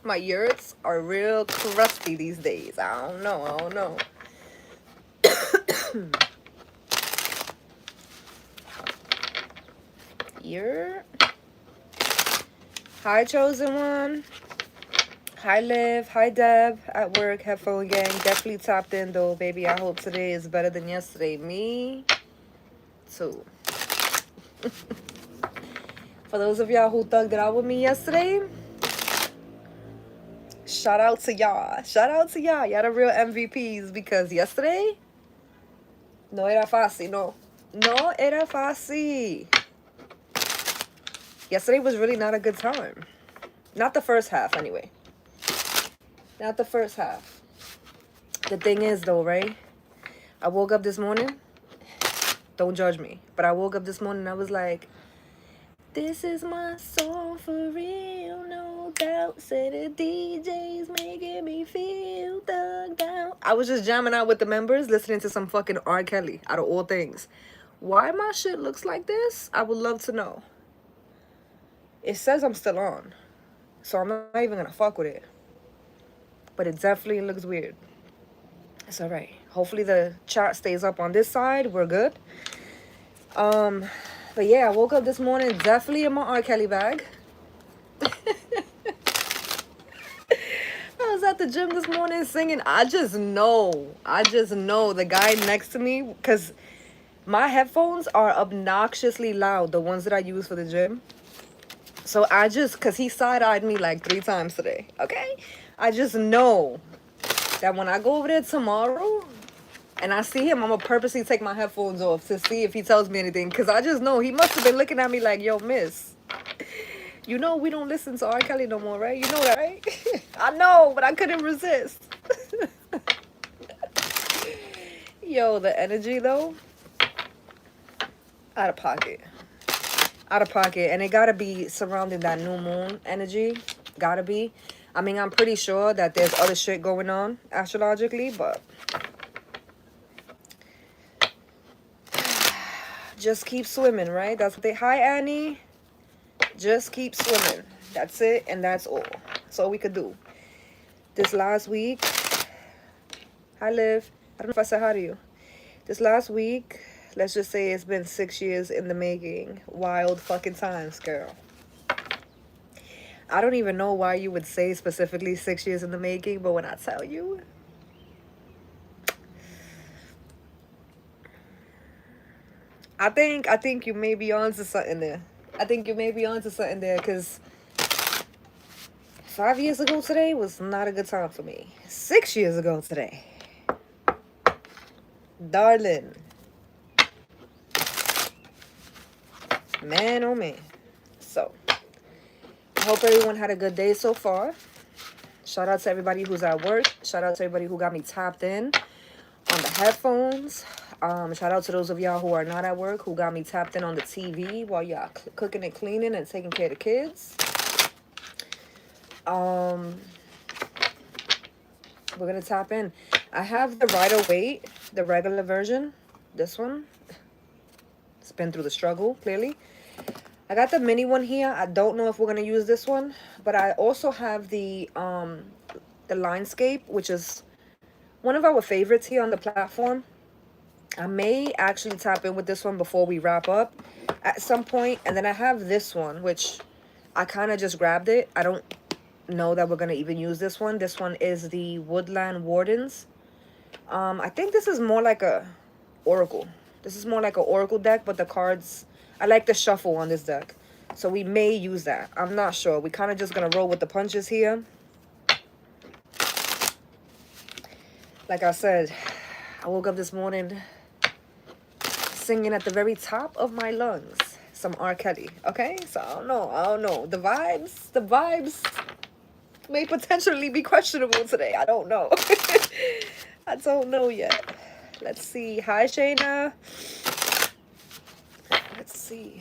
My yurts are real crusty these days. I don't know. Yurt. Hi, Chosen One. Hi, Liv. Hi, Deb. At work, headphone gang. Definitely tapped in, though, baby. I hope today is better than yesterday. Me too. For those of y'all who thugged it out with me yesterday, shout out to y'all. Shout out to y'all. Y'all the real MVPs, because yesterday, no era fácil, no. No era fácil. Yesterday was really not a good time. Not the first half, anyway. Not the first half. The thing is, though, right? I woke up this morning. Don't judge me. But I woke up this morning and I was like, this is my song for real, no doubt. Said the DJ's making me feel thugged out. I was just jamming out with the members, listening to some fucking R. Kelly, out of all things. Why my shit looks like this, I would love to know. It says I'm still on, so I'm not even gonna fuck with it. But it definitely looks weird. It's alright. Hopefully the chat stays up on this side. We're good. But yeah, I woke up this morning definitely in my R. Kelly bag. I was at the gym this morning singing. I just know the guy next to me, because my headphones are obnoxiously loud, the ones that I use for the gym. So because he side-eyed me like 3 times today, okay? I just know that when I go over there tomorrow and I see him, I'm gonna purposely take my headphones off to see if he tells me anything. Because I just know he must have been looking at me like, yo, miss, you know we don't listen to R. Kelly no more, right? You know that, right? I know, but I couldn't resist. Yo, the energy, though, out of pocket. Out of pocket. And it gotta be surrounding that new moon energy. Gotta be. I mean, I'm pretty sure that there's other shit going on astrologically, but just keep swimming, right? That's what they... Hi, Annie. Just keep swimming. That's it, and that's all. That's all we could do. This last week... Hi, Liv. I don't know if I said hi to you. This last week, let's just say it's been 6 years in the making. Wild fucking times, girl. I don't even know why you would say specifically 6 years in the making, but when I tell you... I think you may be onto something there. I think you may be onto something there, because 5 years ago today was not a good time for me. 6 years ago today, darling, man, oh man. So, I hope everyone had a good day so far. Shout out to everybody who's at work. Shout out to everybody who got me tapped in on the headphones. Shout out to those of y'all who are not at work, who got me tapped in on the TV while y'all cooking and cleaning and taking care of the kids. We're gonna tap in. I have the Rider-Waite, the regular version. This one. It's been through the struggle, clearly. I got the mini one here. I don't know if we're gonna use this one, but I also have the Linescape, which is one of our favorites here on the platform. I may actually tap in with this one before we wrap up at some point. And then I have this one, which I kind of just grabbed it. I don't know that we're going to even use this one. This one is the Woodland Wardens. I think this is more like a Oracle. This is more like an Oracle deck, but the cards, I like the shuffle on this deck. So we may use that. I'm not sure. We kind of just going to roll with the punches here. Like I said, I woke up this morning singing at the very top of my lungs some R. Kelly. Okay? So I don't know. The vibes may potentially be questionable today. I don't know. I don't know yet. Let's see. Hi, Shayna. Let's see.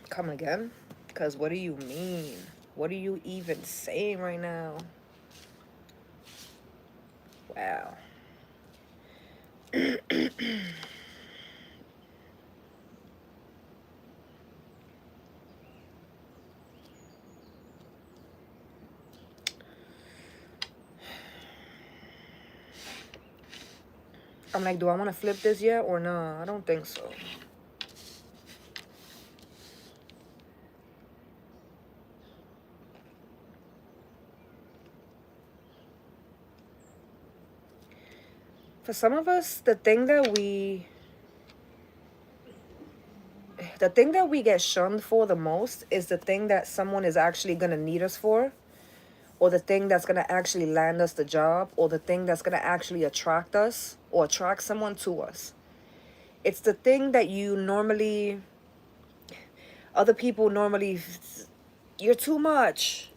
Come again? Because what do you mean? What are you even saying right now? Wow. I'm like, do I want to flip this yet or no? I don't think so. For some of us, the thing that we get shunned for the most is the thing that someone is actually going to need us for, or the thing that's going to actually land us the job, or the thing that's going to actually attract us or attract someone to us. It's the thing that you normally, other people normally, you're too much.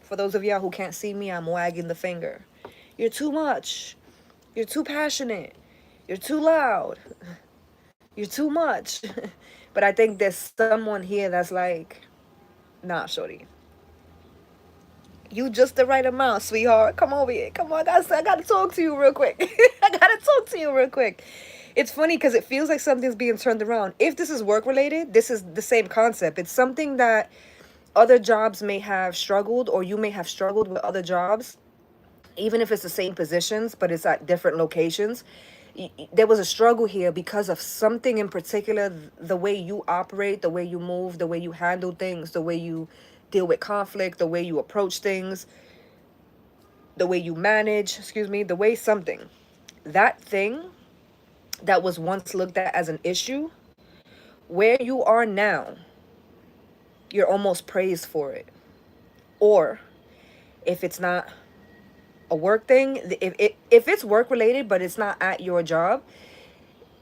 For those of y'all who can't see me, I'm wagging the finger. You're too much. You're too passionate. You're too loud. You're too much. But I think there's someone here that's like, nah, shorty. You just the right amount, sweetheart. Come over here. Come on. I gotta talk to you real quick. I gotta talk to you real quick. It's funny because it feels like something's being turned around. If this is work related, this is the same concept. It's something that other jobs may have struggled, or you may have struggled with other jobs, even if it's the same positions, but it's at different locations. There was a struggle here because of something in particular, the way you operate, the way you move, the way you handle things, the way you deal with conflict, the way you approach things, the way you manage, the way something. That thing that was once looked at as an issue, where you are now, you're almost praised for it. Or if it's not a work thing, if it's work related but it's not at your job,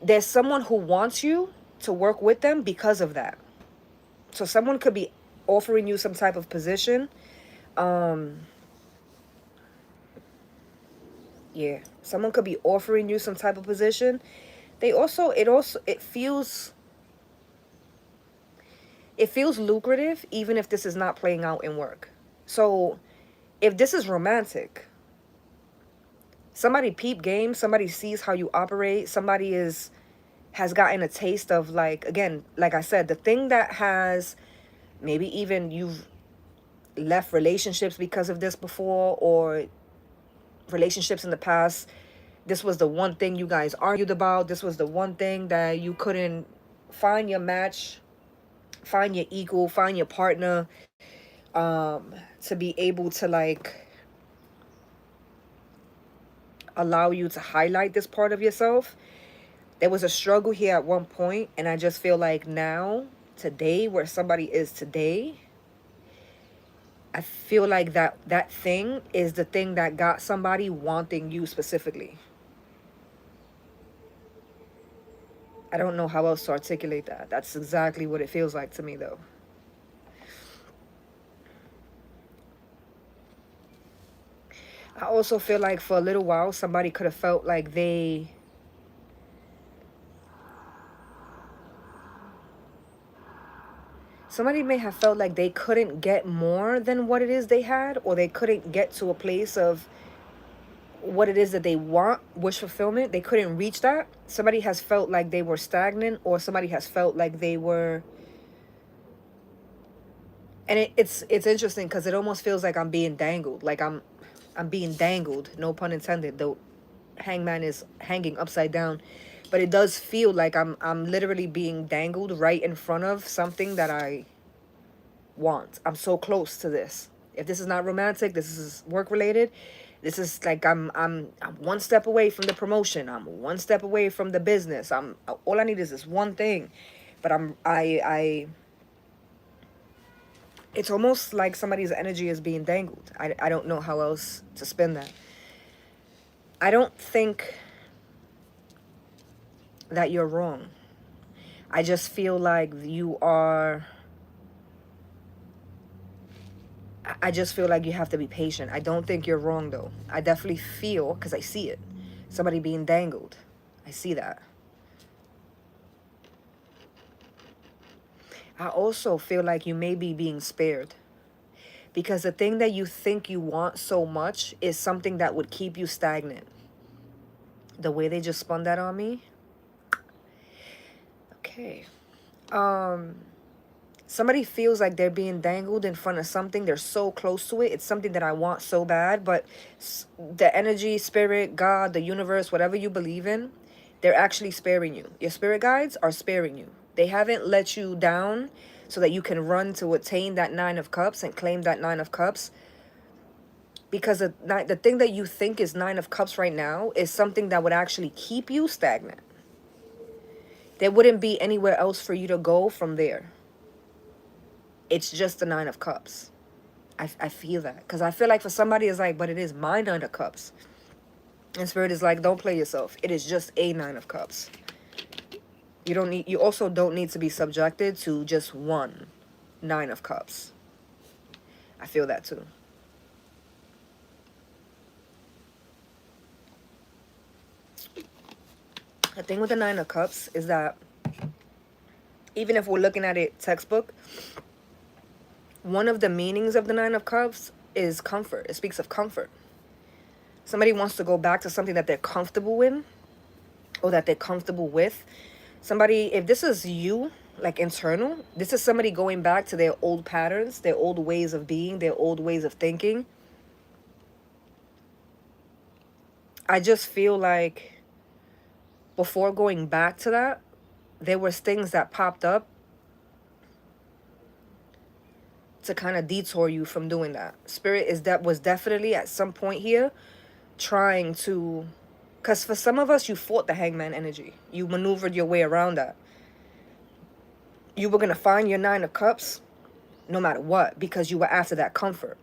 there's someone who wants you to work with them because of that. So someone could be offering you some type of position. Yeah, someone could be offering you some type of position. It feels lucrative even if this is not playing out in work. So if this is romantic, somebody peep game, somebody sees how you operate, somebody has gotten a taste of, like, again, like I said, the thing that has, maybe even you've left relationships because of this before, or relationships in the past, this was the one thing you guys argued about, this was the one thing that you couldn't find your match, find your equal, find your partner, to be able to, like, allow you to highlight this part of yourself. There was a struggle here at one point, and I just feel like now, today, where somebody is today, I feel like that thing is the thing that got somebody wanting you specifically. I don't know how else to articulate that. That's exactly what it feels like to me, though. I also feel like for a little while, somebody could have felt like somebody may have felt like they couldn't get more than what it is they had, or they couldn't get to a place of what it is that they want, wish fulfillment, they couldn't reach that. Somebody has felt like they were stagnant, or somebody has felt like they were, and it's interesting because it almost feels like I'm being dangled, like I'm being dangled, no pun intended. The hangman is hanging upside down, but it does feel like I'm literally being dangled right in front of something that I want. I'm so close to this. If this is not romantic, this is work related. This is like I'm one step away from the promotion. I'm one step away from the business. I'm all I need is this one thing, but I it's almost like somebody's energy is being dangled. I don't know how else to spin that. I don't think that you're wrong. I just feel like you are, I just feel like you have to be patient. I don't think you're wrong though. I definitely feel, because I see it, somebody being dangled. I see that. I also feel like you may be being spared, because the thing that you think you want so much is something that would keep you stagnant. The way they just spun that on me. Okay. Somebody feels like they're being dangled in front of something. They're so close to it. It's something that I want so bad, but the energy, spirit, God, the universe, whatever you believe in, they're actually sparing you. Your spirit guides are sparing you. They haven't let you down so that you can run to attain that 9 of Cups and claim that 9 of Cups. Because the thing that you think is 9 of Cups right now is something that would actually keep you stagnant. There wouldn't be anywhere else for you to go from there. It's just the 9 of Cups. I feel that. Because I feel like for somebody it's like, but it is my 9 of Cups. And Spirit is like, don't play yourself. It is just a 9 of Cups. You also don't need to be subjected to just one 9 of Cups. I feel that too. The thing with the 9 of Cups is that even if we're looking at it textbook, one of the meanings of the 9 of Cups is comfort. It speaks of comfort. Somebody wants to go back to something that they're comfortable in, or that they're comfortable with. Somebody, if this is you, like internal, this is somebody going back to their old patterns, their old ways of being, their old ways of thinking. I just feel like before going back to that, there was things that popped up to kind of detour you from doing that. Spirit was definitely at some point here trying to, because for some of us, you fought the hangman energy. You maneuvered your way around that. You were going to find your 9 of Cups no matter what, because you were after that comfort.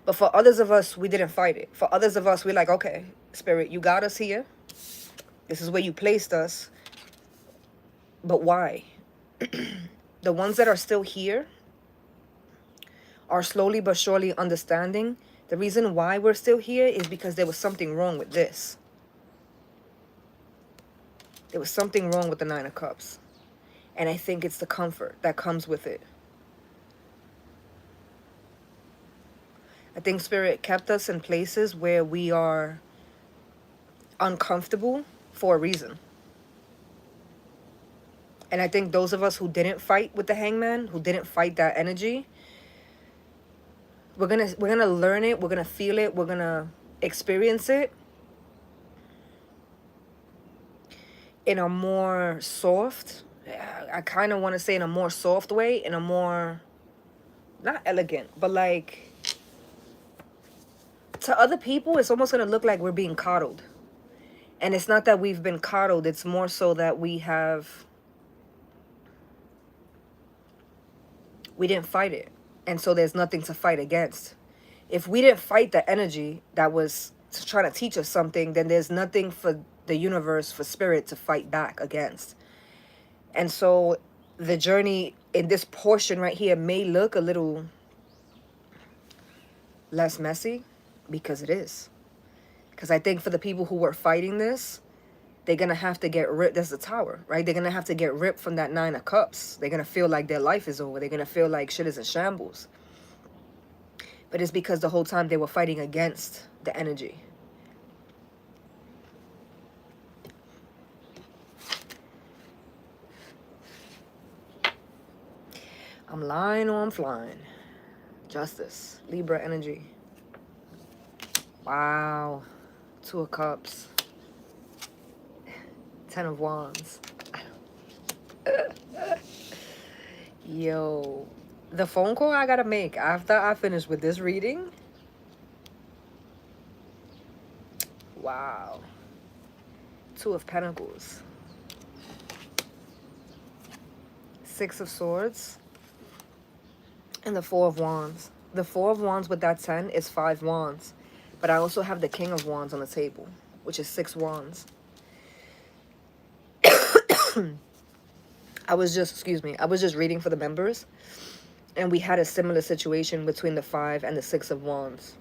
But for others of us, we didn't fight it. For others of us, we're like, okay, Spirit, you got us here. This is where you placed us. But why? The ones that are still here are slowly but surely understanding the reason why we're still here is because there was something wrong with this. There was something wrong with the 9 of Cups. And I think it's the comfort that comes with it. I think Spirit kept us in places where we are uncomfortable for a reason. And I think those of us who didn't fight with the hangman, who didn't fight that energy, we're gonna learn it, we're gonna feel it, we're gonna experience it in a more soft, I kind of want to say in a more soft way, in a more, not elegant, but like, to other people, it's almost gonna look like we're being coddled. And it's not that we've been coddled, it's more so that we didn't fight it. And so there's nothing to fight against. If we didn't fight the energy that was trying to teach us something, then there's nothing for the universe, for Spirit to fight back against. And so the journey in this portion right here may look a little less messy, because it is. Because I think for the people who were fighting this, they're going to have to get ripped. That's the Tower, right? They're going to have to get ripped from that 9 of Cups. They're going to feel like their life is over. They're going to feel like shit is in shambles. But it's because the whole time they were fighting against the energy. I'm lying or I'm flying. Justice. Libra energy. Wow. 2 of Cups. 10 of Wands. Yo. The phone call I gotta make after I finish with this reading. Wow. 2 of Pentacles. 6 of Swords. And the 4 of Wands. The 4 of Wands with that 10 is 5 Wands. But I also have the King of Wands on the table, which is 6 Wands. I was just reading for the members. And we had a similar situation between the 5 and the 6 of Wands.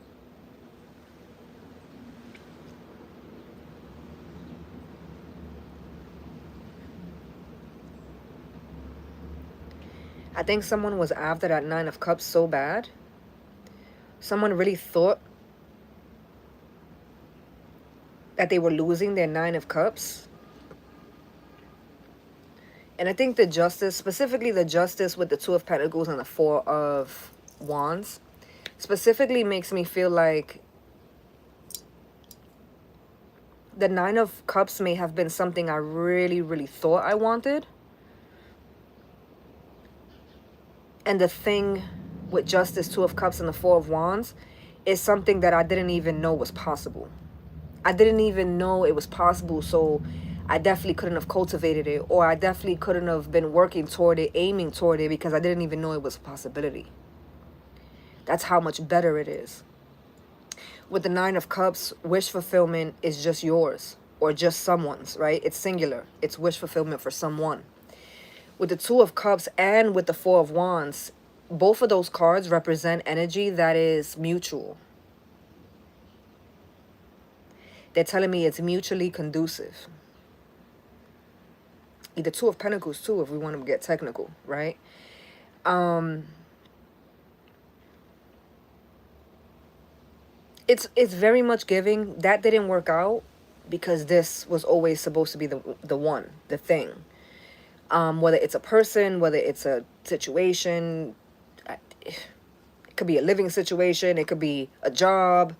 I think someone was after that 9 of Cups so bad. Someone really thought that they were losing their 9 of Cups. And I think the Justice, specifically the Justice with the 2 of Pentacles and the 4 of Wands, specifically makes me feel like the 9 of Cups may have been something I really, really thought I wanted. And the thing with Justice, 2 of Cups, and the 4 of Wands is something that I didn't even know was possible. I didn't even know it was possible, so I definitely couldn't have cultivated it, or I definitely couldn't have been working toward it, aiming toward it, because I didn't even know it was a possibility. That's how much better it is. With the 9 of Cups, wish fulfillment is just yours, or just someone's, right? It's singular. It's wish fulfillment for someone. With the 2 of Cups and with the 4 of Wands, both of those cards represent energy that is mutual. They're telling me it's mutually conducive. The 2 of Pentacles too, if we want to get technical, right? It's very much giving. That didn't work out because this was always supposed to be the one, the thing. Whether it's a person, whether it's a situation, it could be a living situation, it could be a job,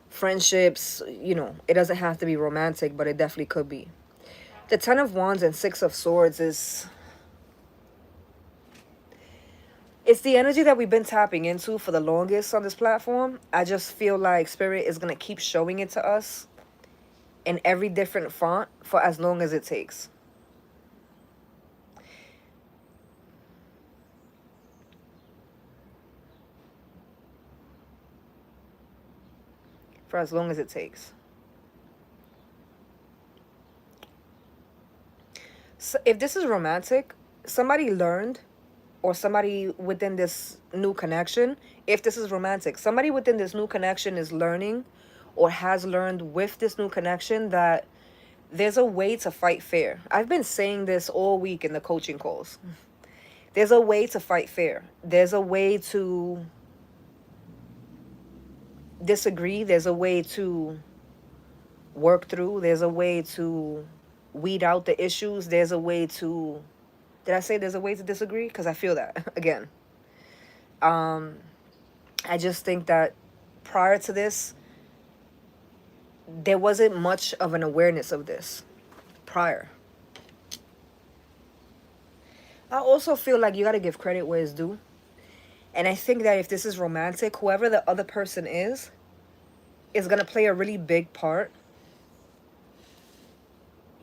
friendships, you know, it doesn't have to be romantic, but it definitely could be. The 10 of Wands and 6 of Swords is, it's the energy that we've been tapping into for the longest on this platform. I just feel like Spirit is going to keep showing it to us in every different font for as long as it takes. For as long as it takes. So if this is romantic, somebody learned, or somebody within this new connection, if this is romantic, somebody within this new connection is learning or has learned with this new connection that there's a way to fight fair. I've been saying this all week in the coaching calls. There's a way to fight fair. There's a way to disagree. There's a way to work through. There's a way to weed out the issues. There's a way to... Did I say there's a way to disagree? Because I feel that, again. I just think that prior to this, there wasn't much of an awareness of this prior. I also feel like you got to give credit where it's due. And I think that if this is romantic, whoever the other person is going to play a really big part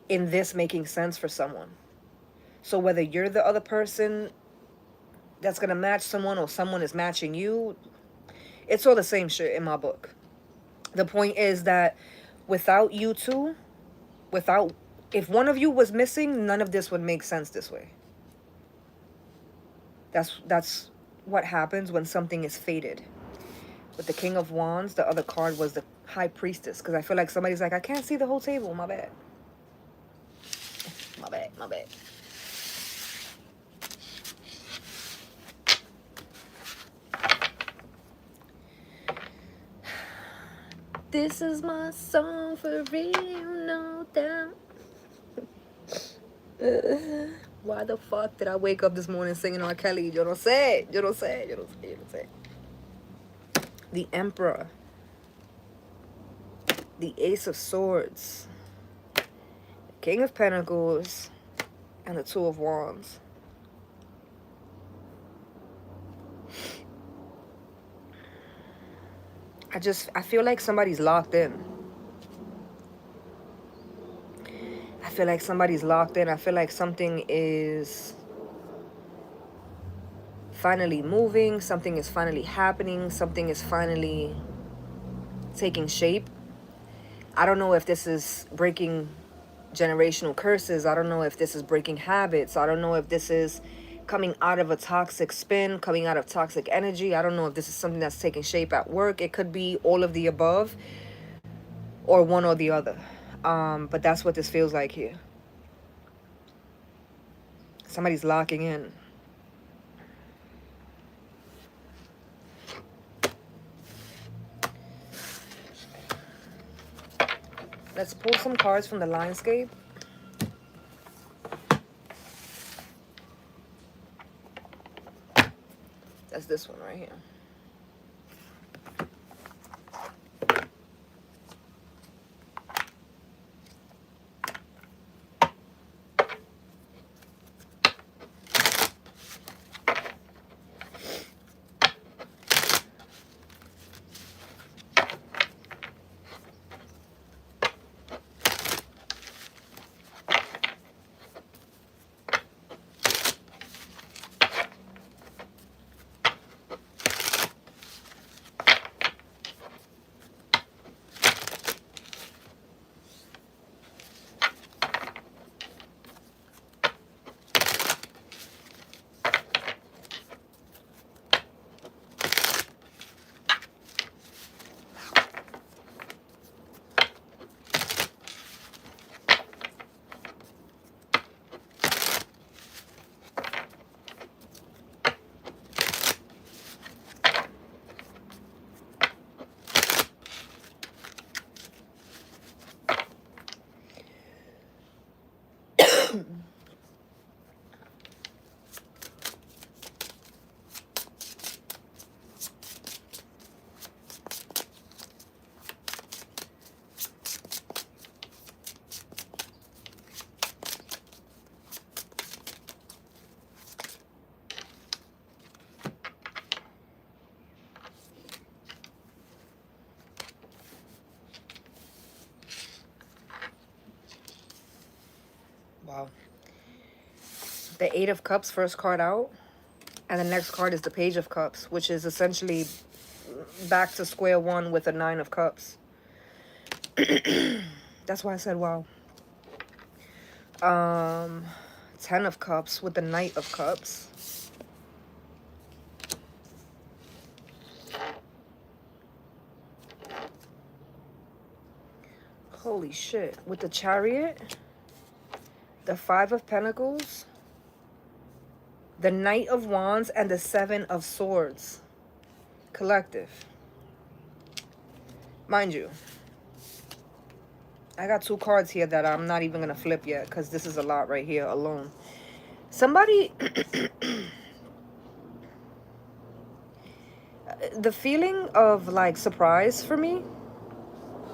in this making sense for someone. So whether you're the other person that's going to match someone or someone is matching you, it's all the same shit in my book. The point is that without you two, if one of you was missing, none of this would make sense this way. That's what happens when something is fated. With the King of Wands, the other card was the High Priestess. Because I feel like somebody's like, I can't see the whole table. My bad. My bad. This is my song for real, no doubt. Why the fuck did I wake up this morning singing R. Kelly? Yo no sé, yo no sé, yo no sé, yo no sé. The Emperor. The Ace of Swords. King of Pentacles. And the Two of Wands. I feel like somebody's locked in. I feel like somebody's locked in. I feel like something is finally moving. Something is finally happening. Something is finally taking shape. I don't know if this is breaking generational curses. I don't know if this is breaking habits. I don't know if this is coming out of a toxic spin, coming out of toxic energy. I don't know if this is something that's taking shape at work. It could be all of the above or one or the other. But that's what this feels like here. Somebody's locking in. Let's pull some cards from the Lionscape. That's this one right here. Wow. The Eight of Cups, first card out. And the next card is the Page of Cups, which is essentially back to square one with a Nine of Cups. That's why I said wow. 10 of Cups with the Knight of Cups. Holy shit. With the Chariot, the Five of Pentacles, the Knight of Wands, and the Seven of Swords. Collective. Mind you, I got two cards here that I'm not even going to flip yet because this is a lot right here alone. Somebody... the feeling of like surprise for me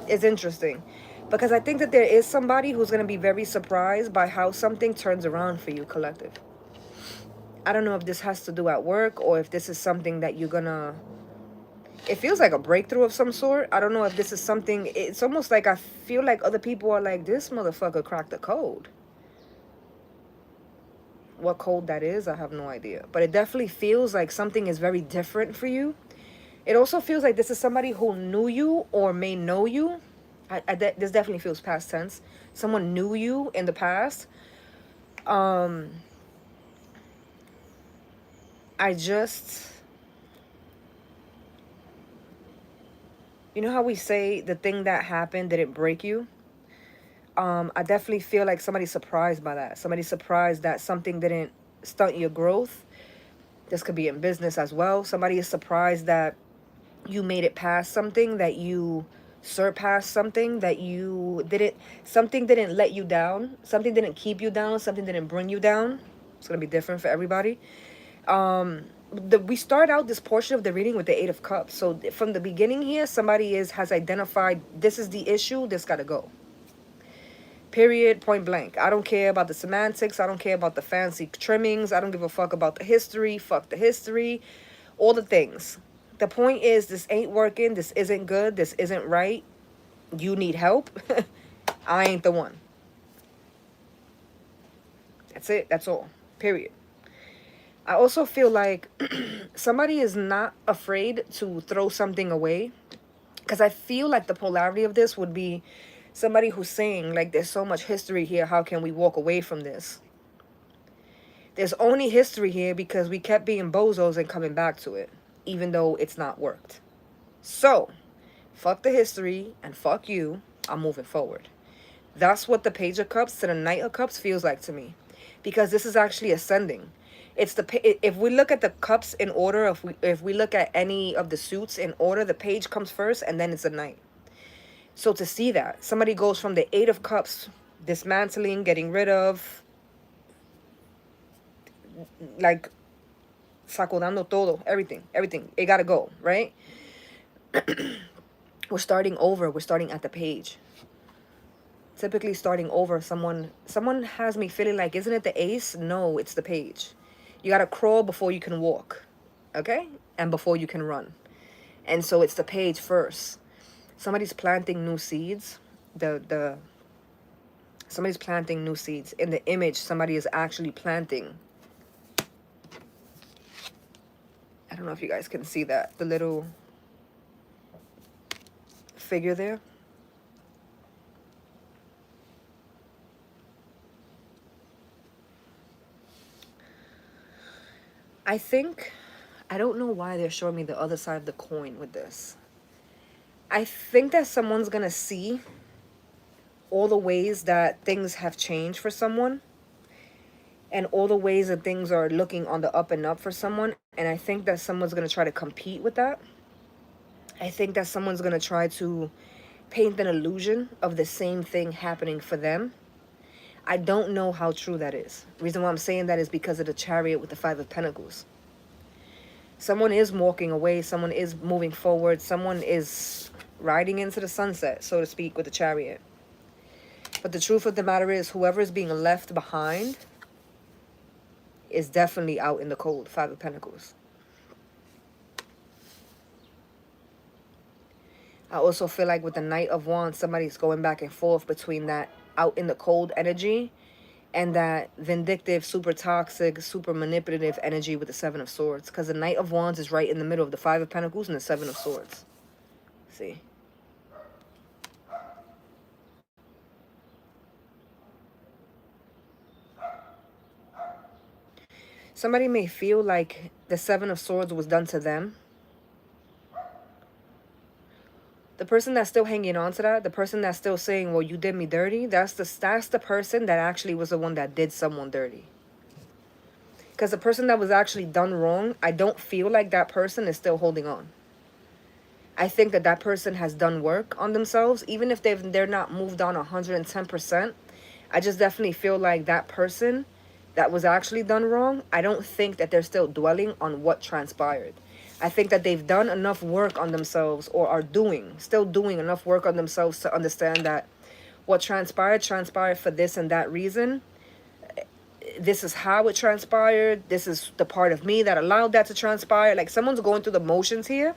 is interesting because I think that there is somebody who's going to be very surprised by how something turns around for you, collective. I don't know if this has to do at work or if this is something that you're going to... It feels like a breakthrough of some sort. I don't know if this is something... It's almost like I feel like other people are like, this motherfucker cracked the code. What code that is, I have no idea. But it definitely feels like something is very different for you. It also feels like this is somebody who knew you or may know you. This definitely feels past tense. Someone knew you in the past. I just... You know how we say the thing that happened didn't break you? I definitely feel like somebody's surprised by that. Somebody's surprised that something didn't stunt your growth. This could be in business as well. Somebody is surprised that you made it past something, that you surpassed something, that you didn't... Something didn't let you down. Something didn't keep you down. Something didn't bring you down. It's going to be different for everybody. We start out this portion of the reading with the Eight of Cups. So from the beginning here, somebody has identified this is the issue, this got to go. Period, point blank. I don't care about the semantics. I don't care about the fancy trimmings. I don't give a fuck about the history. Fuck the history. All the things. The point is, this ain't working. This isn't good. This isn't right. You need help. I ain't the one. That's it. That's all. Period. I also feel like somebody is not afraid to throw something away. Because I feel like the polarity of this would be somebody who's saying, like, there's so much history here. How can we walk away from this? There's only history here because we kept being bozos and coming back to it, even though it's not worked. So, fuck the history and fuck you. I'm moving forward. That's what the Page of Cups to the Knight of Cups feels like to me. Because this is actually ascending. It's if we look at the cups in order, if we look at any of the suits in order, the Page comes first and then it's the Knight. So to see that, somebody goes from the Eight of Cups, dismantling, getting rid of, like, sacudando todo, everything, it gotta go, right? We're starting over, we're starting at the Page. Typically starting over, someone has me feeling like, isn't it the Ace? No, it's the Page. You gotta crawl before you can walk, okay? And before you can run. And so it's the Page first. Somebody's planting new seeds. Somebody's planting new seeds. In the image, somebody is actually planting. I don't know if you guys can see that. The little figure there. I don't know why they're showing me the other side of the coin with this. I think that someone's going to see all the ways that things have changed for someone. And all the ways that things are looking on the up and up for someone. And I think that someone's going to try to compete with that. I think that someone's going to try to paint an illusion of the same thing happening for them. I don't know how true that is. The reason why I'm saying that is because of the Chariot with the Five of Pentacles. Someone is walking away. Someone is moving forward. Someone is riding into the sunset, so to speak, with the Chariot. But the truth of the matter is, whoever is being left behind is definitely out in the cold. Five of Pentacles. I also feel like with the Knight of Wands, somebody's going back and forth between that out in the cold energy and that vindictive, super toxic, super manipulative energy with the Seven of Swords. Because the Knight of Wands is right in the middle of the Five of Pentacles and the Seven of Swords. See? Somebody may feel like the Seven of Swords was done to them. The person that's still hanging on to that, the person that's still saying, well, you did me dirty, that's the person that actually was the one that did someone dirty. Because the person that was actually done wrong, I don't feel like that person is still holding on. I think that that person has done work on themselves, even if they're not moved on 110%. I just definitely feel like that person that was actually done wrong, I don't think that they're still dwelling on what transpired. I think that they've done enough work on themselves, or are still doing enough work on themselves to understand that what transpired for this and that reason. This is how it transpired. This is the part of me that allowed that to transpire. Like, someone's going through the motions here.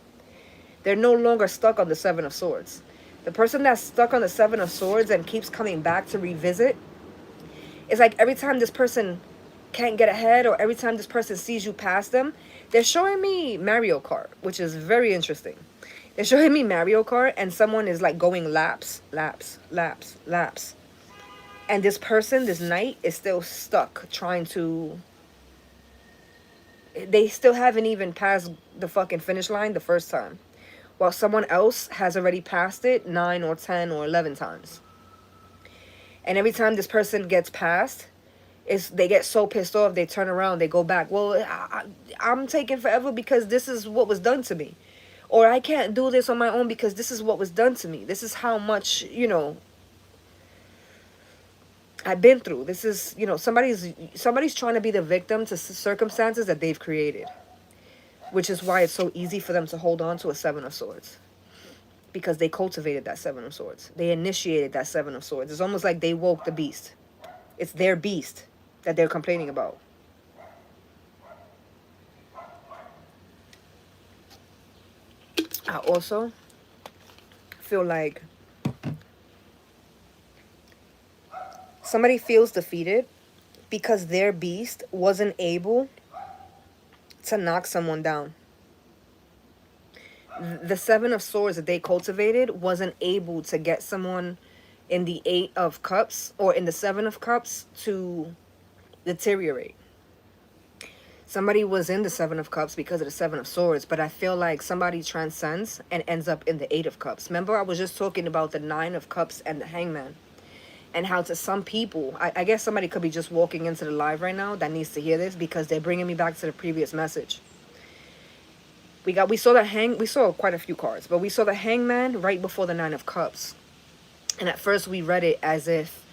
They're no longer stuck on the Seven of Swords. The person that's stuck on the Seven of Swords and keeps coming back to revisit, it's like every time this person can't get ahead, or every time this person sees you pass them, they're showing me Mario Kart, which is very interesting. They're showing me Mario Kart, and someone is like going laps. And this person, this knight, is still stuck trying to... They still haven't even passed the fucking finish line the first time, while someone else has already passed it 9 or 10 or 11 times. And every time this person gets past, they get so pissed off, they turn around, they go back. Well, I'm taking forever because this is what was done to me. Or I can't do this on my own because this is what was done to me. This is how much, I've been through. This is, you know, somebody's trying to be the victim to circumstances that they've created, which is why it's so easy for them to hold on to a Seven of Swords, because they cultivated that Seven of Swords. They initiated that Seven of Swords. It's almost like they woke the beast. It's their beast that they're complaining about. I also feel like somebody feels defeated because their beast wasn't able to knock someone down. The Seven of Swords that they cultivated wasn't able to get someone in the Eight of Cups or in the Seven of Cups to deteriorate. Somebody was in the Seven of Cups because of the Seven of Swords, but I feel like somebody transcends and ends up in the Eight of Cups. Remember, I was just talking about the Nine of Cups and the Hangman, and how to some people, I guess somebody could be just walking into the live right now that needs to hear this, because they're bringing me back to the previous message. We saw quite a few cards, but we saw the Hangman right before the Nine of Cups. And at first we read it as if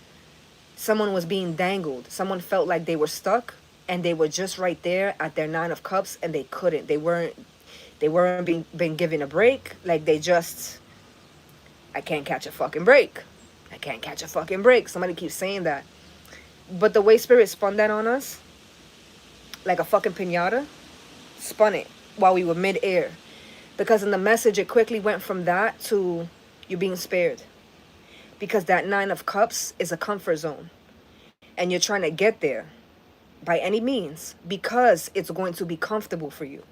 someone was being dangled. Someone felt like they were stuck and they were just right there at their Nine of Cups and they couldn't. They weren't being given a break. Like they just, I can't catch a fucking break. I can't catch a fucking break. Somebody keeps saying that. But the way Spirit spun that on us, like a fucking piñata, spun it while we were mid-air. Because in the message, it quickly went from that to you being spared. Because that Nine of Cups is a comfort zone. And you're trying to get there by any means because it's going to be comfortable for you.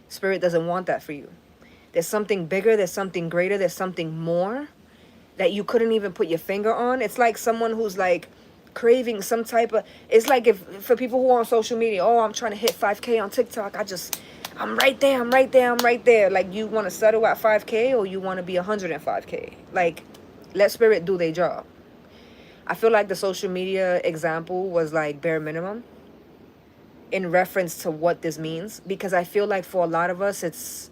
Spirit doesn't want that for you. There's something bigger, there's something greater, there's something more that you couldn't even put your finger on. It's like someone who's like craving some type of, it's like if for people who are on social media, oh, I'm trying to hit 5K on TikTok, I'm right there. Like, you want to settle at 5K or you want to be 105K? Like, let Spirit do their job. I feel like the social media example was like bare minimum in reference to what this means, because I feel like for a lot of us, it's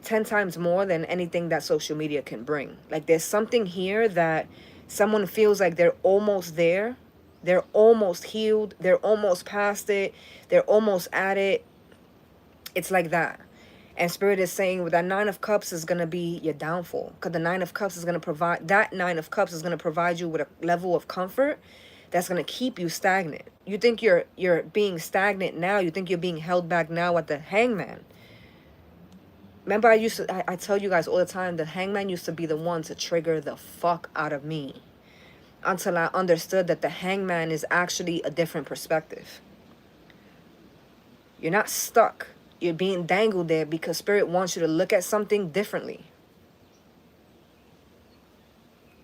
10 times more than anything that social media can bring. Like, there's something here that someone feels like they're almost there. They're almost healed. They're almost past it. They're almost at it. It's like that. And Spirit is saying with that Nine of Cups is going to be your downfall. Because the Nine of Cups is going to provide, that Nine of Cups is going to provide you with a level of comfort that's going to keep you stagnant. You think you're being stagnant now. You think you're being held back now at the Hangman. Remember, I tell you guys all the time, the Hangman used to be the one to trigger the fuck out of me. Until I understood that the Hangman is actually a different perspective. You're not stuck. You're being dangled there because Spirit wants you to look at something differently.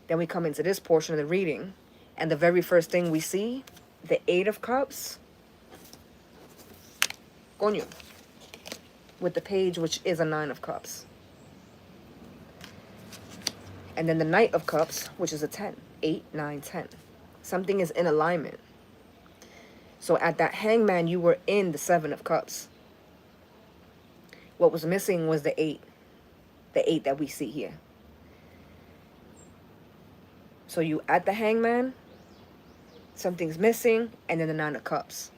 Then we come into this portion of the reading. And the very first thing we see, the Eight of Cups. Coño. With the page, which is a Nine of Cups. And then the Knight of Cups, which is a 10. 8, 9, 10. Something is in alignment. So at that Hangman, you were in the Seven of Cups. What was missing was the 8. The 8 that we see here. So you at the Hangman, something's missing, and then the Nine of Cups.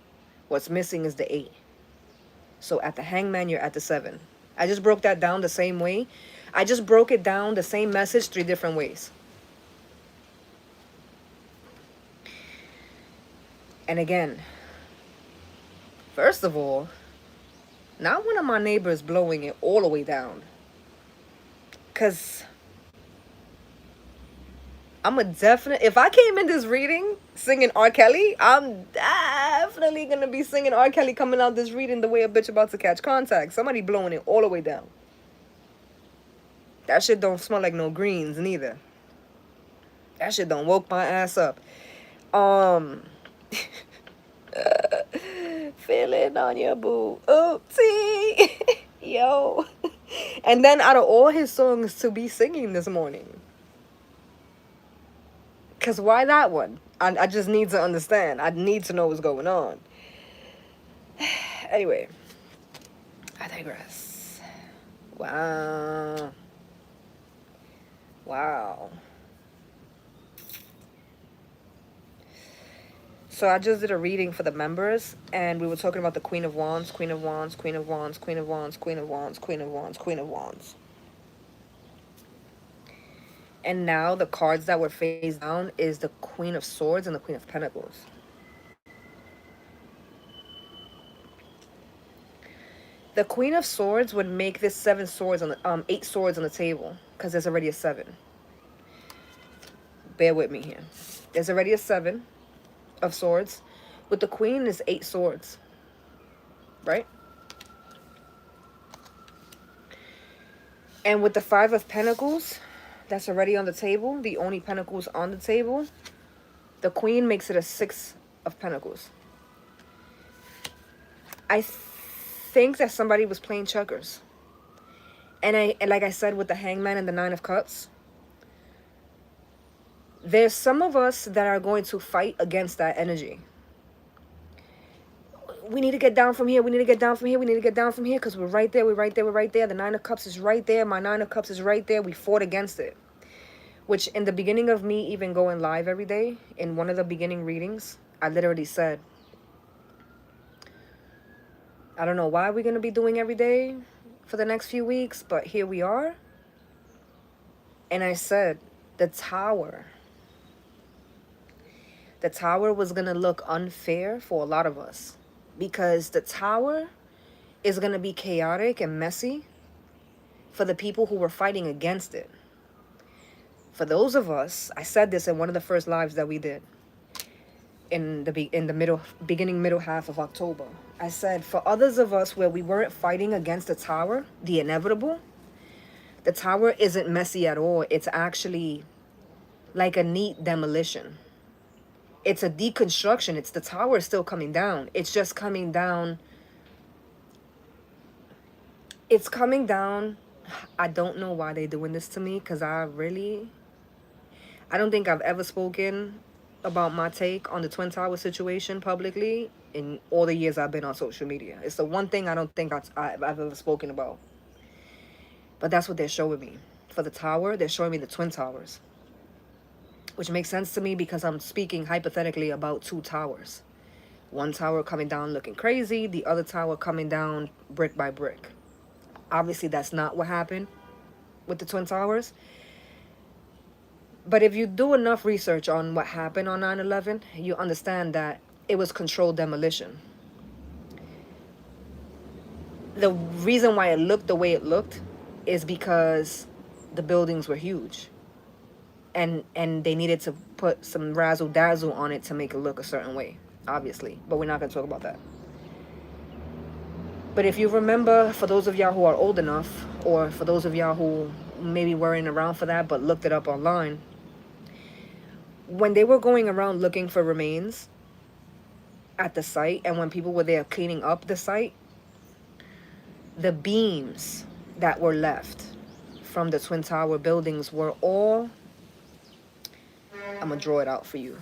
What's missing is the 8. So at the Hangman, you're at the 7. I just broke that down the same way. I just broke it down, the same message, 3 different ways. And again, first of all, not one of my neighbors blowing it all the way down. Because I'm a definite, if I came in this reading singing R. Kelly, I'm definitely going to be singing R. Kelly coming out this reading the way a bitch about to catch contact. Somebody blowing it all the way down. That shit don't smell like no greens neither. That shit don't woke my ass up. Feeling on your boo. Oopsie. Yo. And then out of all his songs to be singing this morning. Because why that one? I just need to understand. I need to know what's going on. Anyway. I digress. Wow. Wow. So I just did a reading for the members, and we were talking about the Queen of Wands, Queen of Wands, Queen of Wands, Queen of Wands, Queen of Wands, Queen of Wands, Queen of Wands. And now the cards that were face down is the Queen of Swords and the Queen of Pentacles. The Queen of Swords would make this 7 swords on the 8 swords on the table, because there's already a 7. Bear with me here. There's already a 7 of swords. With the Queen is 8 swords, right? And with the 5 of Pentacles, that's already on the table, the only Pentacles on the table, the Queen makes it a 6 of Pentacles. I think that somebody was playing checkers. And like I said, with the Hangman and the 9 of Cups, there's some of us that are going to fight against that energy. We need to get down from here. We need to get down from here. We need to get down from here because we're right there. We're right there. We're right there. The 9 of Cups is right there. My 9 of Cups is right there. We fought against it. Which in the beginning of me even going live every day, in one of the beginning readings, I literally said, I don't know why we're going to be doing every day for the next few weeks, but here we are. And I said, the Tower was going to look unfair for a lot of us. Because the Tower is going to be chaotic and messy for the people who were fighting against it. For those of us, I said this in one of the first lives that we did in the beginning middle half of October. I said, for others of us where we weren't fighting against the Tower, the inevitable, the Tower isn't messy at all. It's actually like a neat demolition. It's a deconstruction. It's the Tower is still coming down. It's just coming down. It's coming down. I don't know why they're doing this to me, because I don't think I've ever spoken about my take on the Twin Tower situation publicly in all the years I've been on social media. It's the one thing I don't think I've ever spoken about. But that's what they're showing me. For the Tower, they're showing me the Twin Towers. Which makes sense to me because I'm speaking hypothetically about 2 towers. One tower coming down looking crazy, the other tower coming down brick by brick. Obviously, that's not what happened with the Twin Towers. But if you do enough research on what happened on 9/11, you understand that it was controlled demolition. The reason why it looked the way it looked is because the buildings were huge. And they needed to put some razzle-dazzle on it to make it look a certain way, obviously. But we're not going to talk about that. But if you remember, for those of y'all who are old enough, or for those of y'all who maybe weren't around for that but looked it up online, when they were going around looking for remains at the site, and when people were there cleaning up the site, the beams that were left from the Twin Tower buildings were all... I'm going to draw it out for you.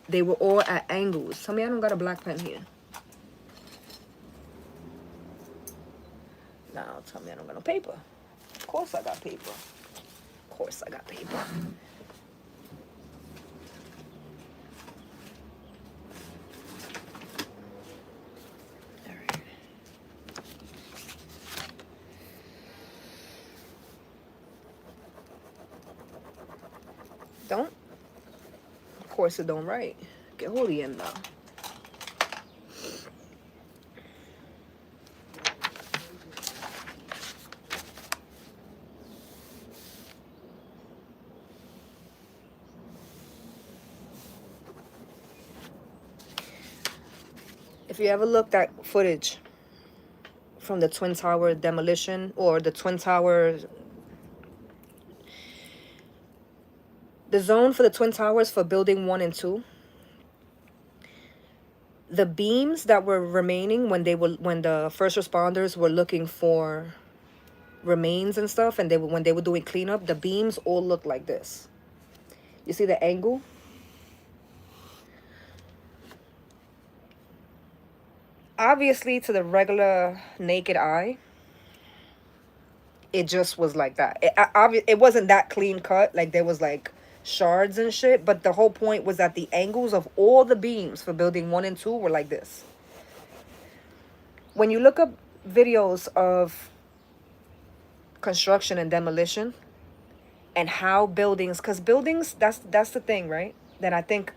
They were all at angles. Tell me I don't got a black pen here. Now, tell me I don't got no paper. Of course I got paper. Of course I got paper. All right. Don't. Of course it don't write. Get hold of him now. If you ever looked at footage from the Twin Tower demolition, or the Twin Tower, the zone for the Twin Towers for building 1 and 2, the beams that were remaining when the first responders were looking for remains and stuff, and when they were doing cleanup, the beams all looked like this. You see the angle? Obviously, to the regular naked eye, it just was like that. It wasn't that clean cut. Like, there was like shards and shit. But the whole point was that the angles of all the beams for building 1 and 2 were like this. When you look up videos of construction and demolition and how buildings, because buildings, that's the thing, right? That I think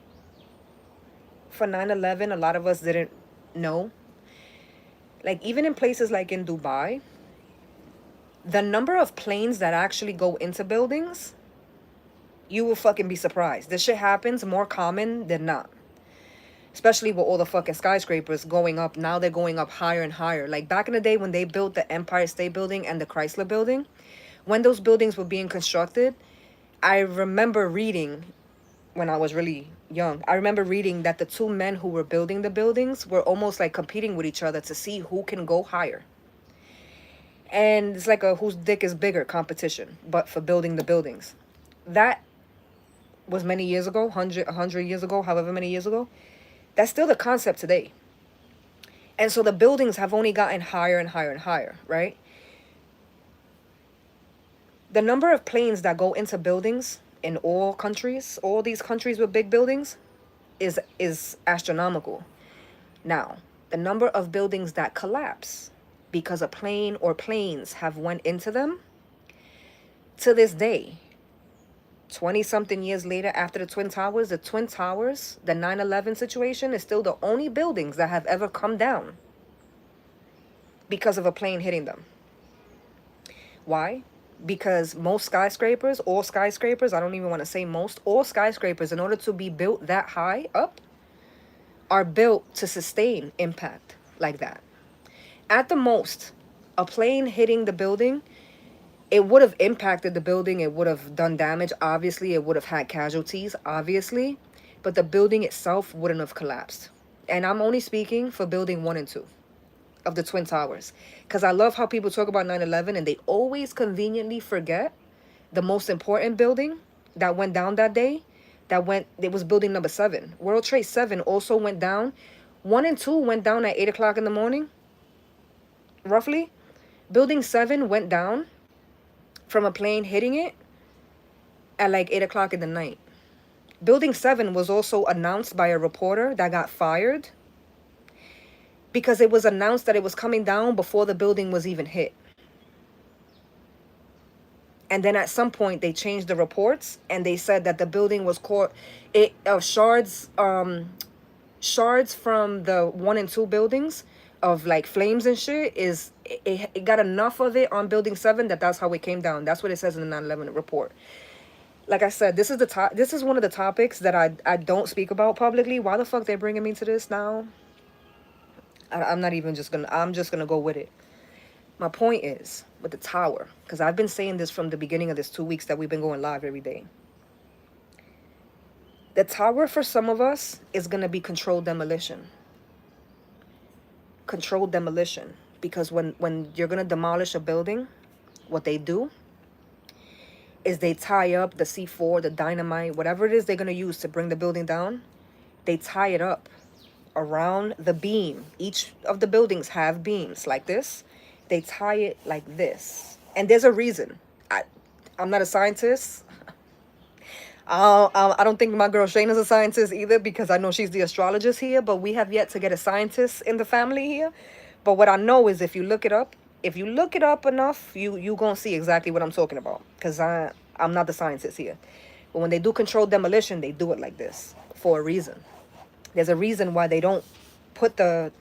for 9/11, a lot of us didn't know. Like, even in places like in Dubai, the number of planes that actually go into buildings, you will fucking be surprised. This shit happens more common than not. Especially with all the fucking skyscrapers going up. Now they're going up higher and higher. Like back in the day when they built the Empire State Building and the Chrysler Building, when those buildings were being constructed, I remember reading, when I was really young, I remember reading that the two men who were building the buildings were almost like competing with each other to see who can go higher. And it's like a whose dick is bigger competition, but for building the buildings. That was many years ago, 100 years ago, however many years ago. That's still the concept today. And so the buildings have only gotten higher and higher and higher, right? The number of planes that go into buildings in all countries, all these countries with big buildings, is astronomical. Now, the number of buildings that collapse because a plane or planes have went into them, to this day, 20-something years later after the Twin Towers, the 9/11 situation is still the only buildings that have ever come down because of a plane hitting them. Why? Because most skyscrapers, all skyscrapers, I don't even want to say most, all skyscrapers, in order to be built that high up, are built to sustain impact like that. At the most, a plane hitting the building, it would have impacted the building. It would have done damage. Obviously, it would have had casualties, obviously. But the building itself wouldn't have collapsed. And I'm only speaking for building 1 and 2 of the Twin Towers. Because I love how people talk about 9/11 and they always conveniently forget the most important building that went down that day. It was building number 7. World Trade 7 also went down. 1 and 2 went down at 8 o'clock in the morning, roughly. Building 7 went down from a plane hitting it at like 8 o'clock in the night. Building 7 was also announced by a reporter that got fired because it was announced that it was coming down before the building was even hit. And then at some point they changed the reports and they said that the building was caught shards from the 1 and 2 buildings of like flames and shit it got enough of it on building 7 that's how it came down. That's what it says in the 9/11 report. Like I said, this is one of the topics that I don't speak about publicly. Why the fuck they bringing me to this now? I'm just gonna go with it. My point is with the tower, because I've been saying this from the beginning of this 2 weeks that we've been going live every day. The tower for some of us is gonna be controlled demolition. Controlled demolition. Because when you're gonna demolish a building, what they do is they tie up the C4, the dynamite, whatever it is they're gonna use to bring the building down. They tie it up around the beam. Each of the buildings have beams like this. They tie it like this, and there's a reason. I'm not a scientist. I don't think my girl Shane is a scientist either, because I know she's the astrologist here, but we have yet to get a scientist in the family here. But what I know is if you look it up enough, you gonna see exactly what I'm talking about, because I'm not the scientist here. But when they do controlled demolition, they do it like this for a reason. There's a reason why they don't put the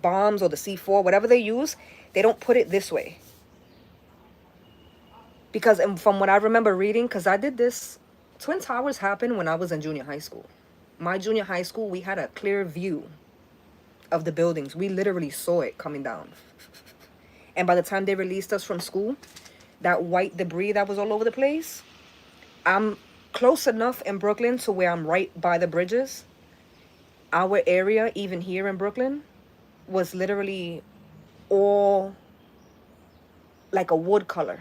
bombs or the C4, whatever they use, they don't put it this way. Because from what I remember reading, because I did this, Twin Towers happened when I was in junior high school. My junior high school, we had a clear view of the buildings. We literally saw it coming down. And by the time they released us from school, that white debris that was all over the place, I'm close enough in Brooklyn to where I'm right by the bridges. Our area, even here in Brooklyn, was literally all like a wood color.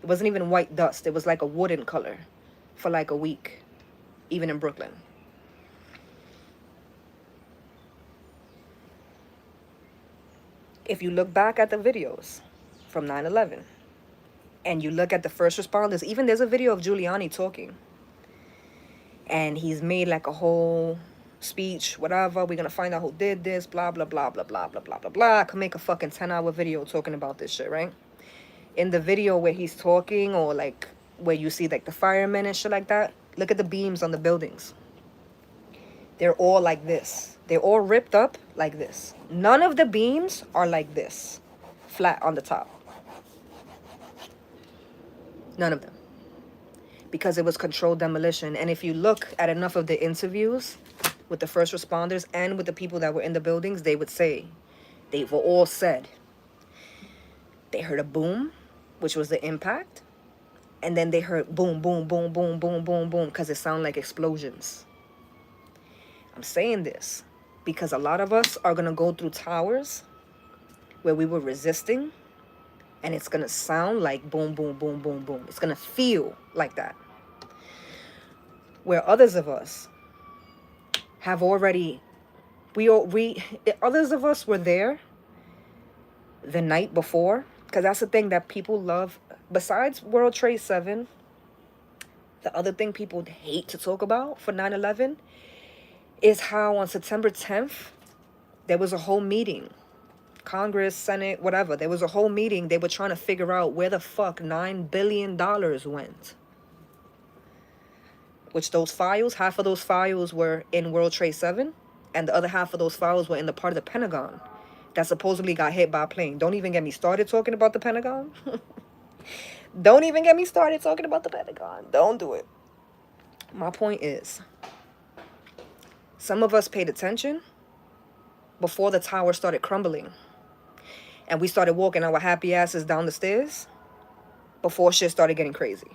It wasn't even white dust. It was like a wooden color for like a week, even in Brooklyn. If you look back at the videos from 9/11 and you look at the first responders, even there's a video of Giuliani talking And he's made like a whole speech, whatever. We're gonna find out who did this, blah, blah, blah, blah, blah, blah, blah, blah, blah. I could make a fucking 10-hour video talking about this shit, right? In the video where he's talking, or like where you see like the firemen and shit like that, look at the beams on the buildings. They're all like this. They're all ripped up like this. None of the beams are like this, flat on the top. None of them. Because it was controlled demolition. And if you look at enough of the interviews with the first responders and with the people that were in the buildings, they would say, they've all said, they heard a boom, which was the impact. And then they heard boom, boom, boom, boom, boom, boom, boom, because it sounded like explosions. I'm saying this because a lot of us are going to go through towers where we were resisting, and it's going to sound like boom, boom, boom, boom, boom. It's going to feel like that. Where others of us have already, others of us were there the night before, because that's the thing that people love. Besides World Trade 7, the other thing people hate to talk about for 9/11 is how on September 10th, there was a whole meeting. Congress, Senate, whatever. There was a whole meeting. They were trying to figure out where the fuck $9 billion went. Which those files, half of those files were in World Trade 7, and the other half of those files were in the part of the Pentagon that supposedly got hit by a plane. Don't even get me started talking about the Pentagon. Don't even get me started talking about the Pentagon. Don't do it. My point is, some of us paid attention before the tower started crumbling. And we started walking our happy asses down the stairs before shit started getting crazy.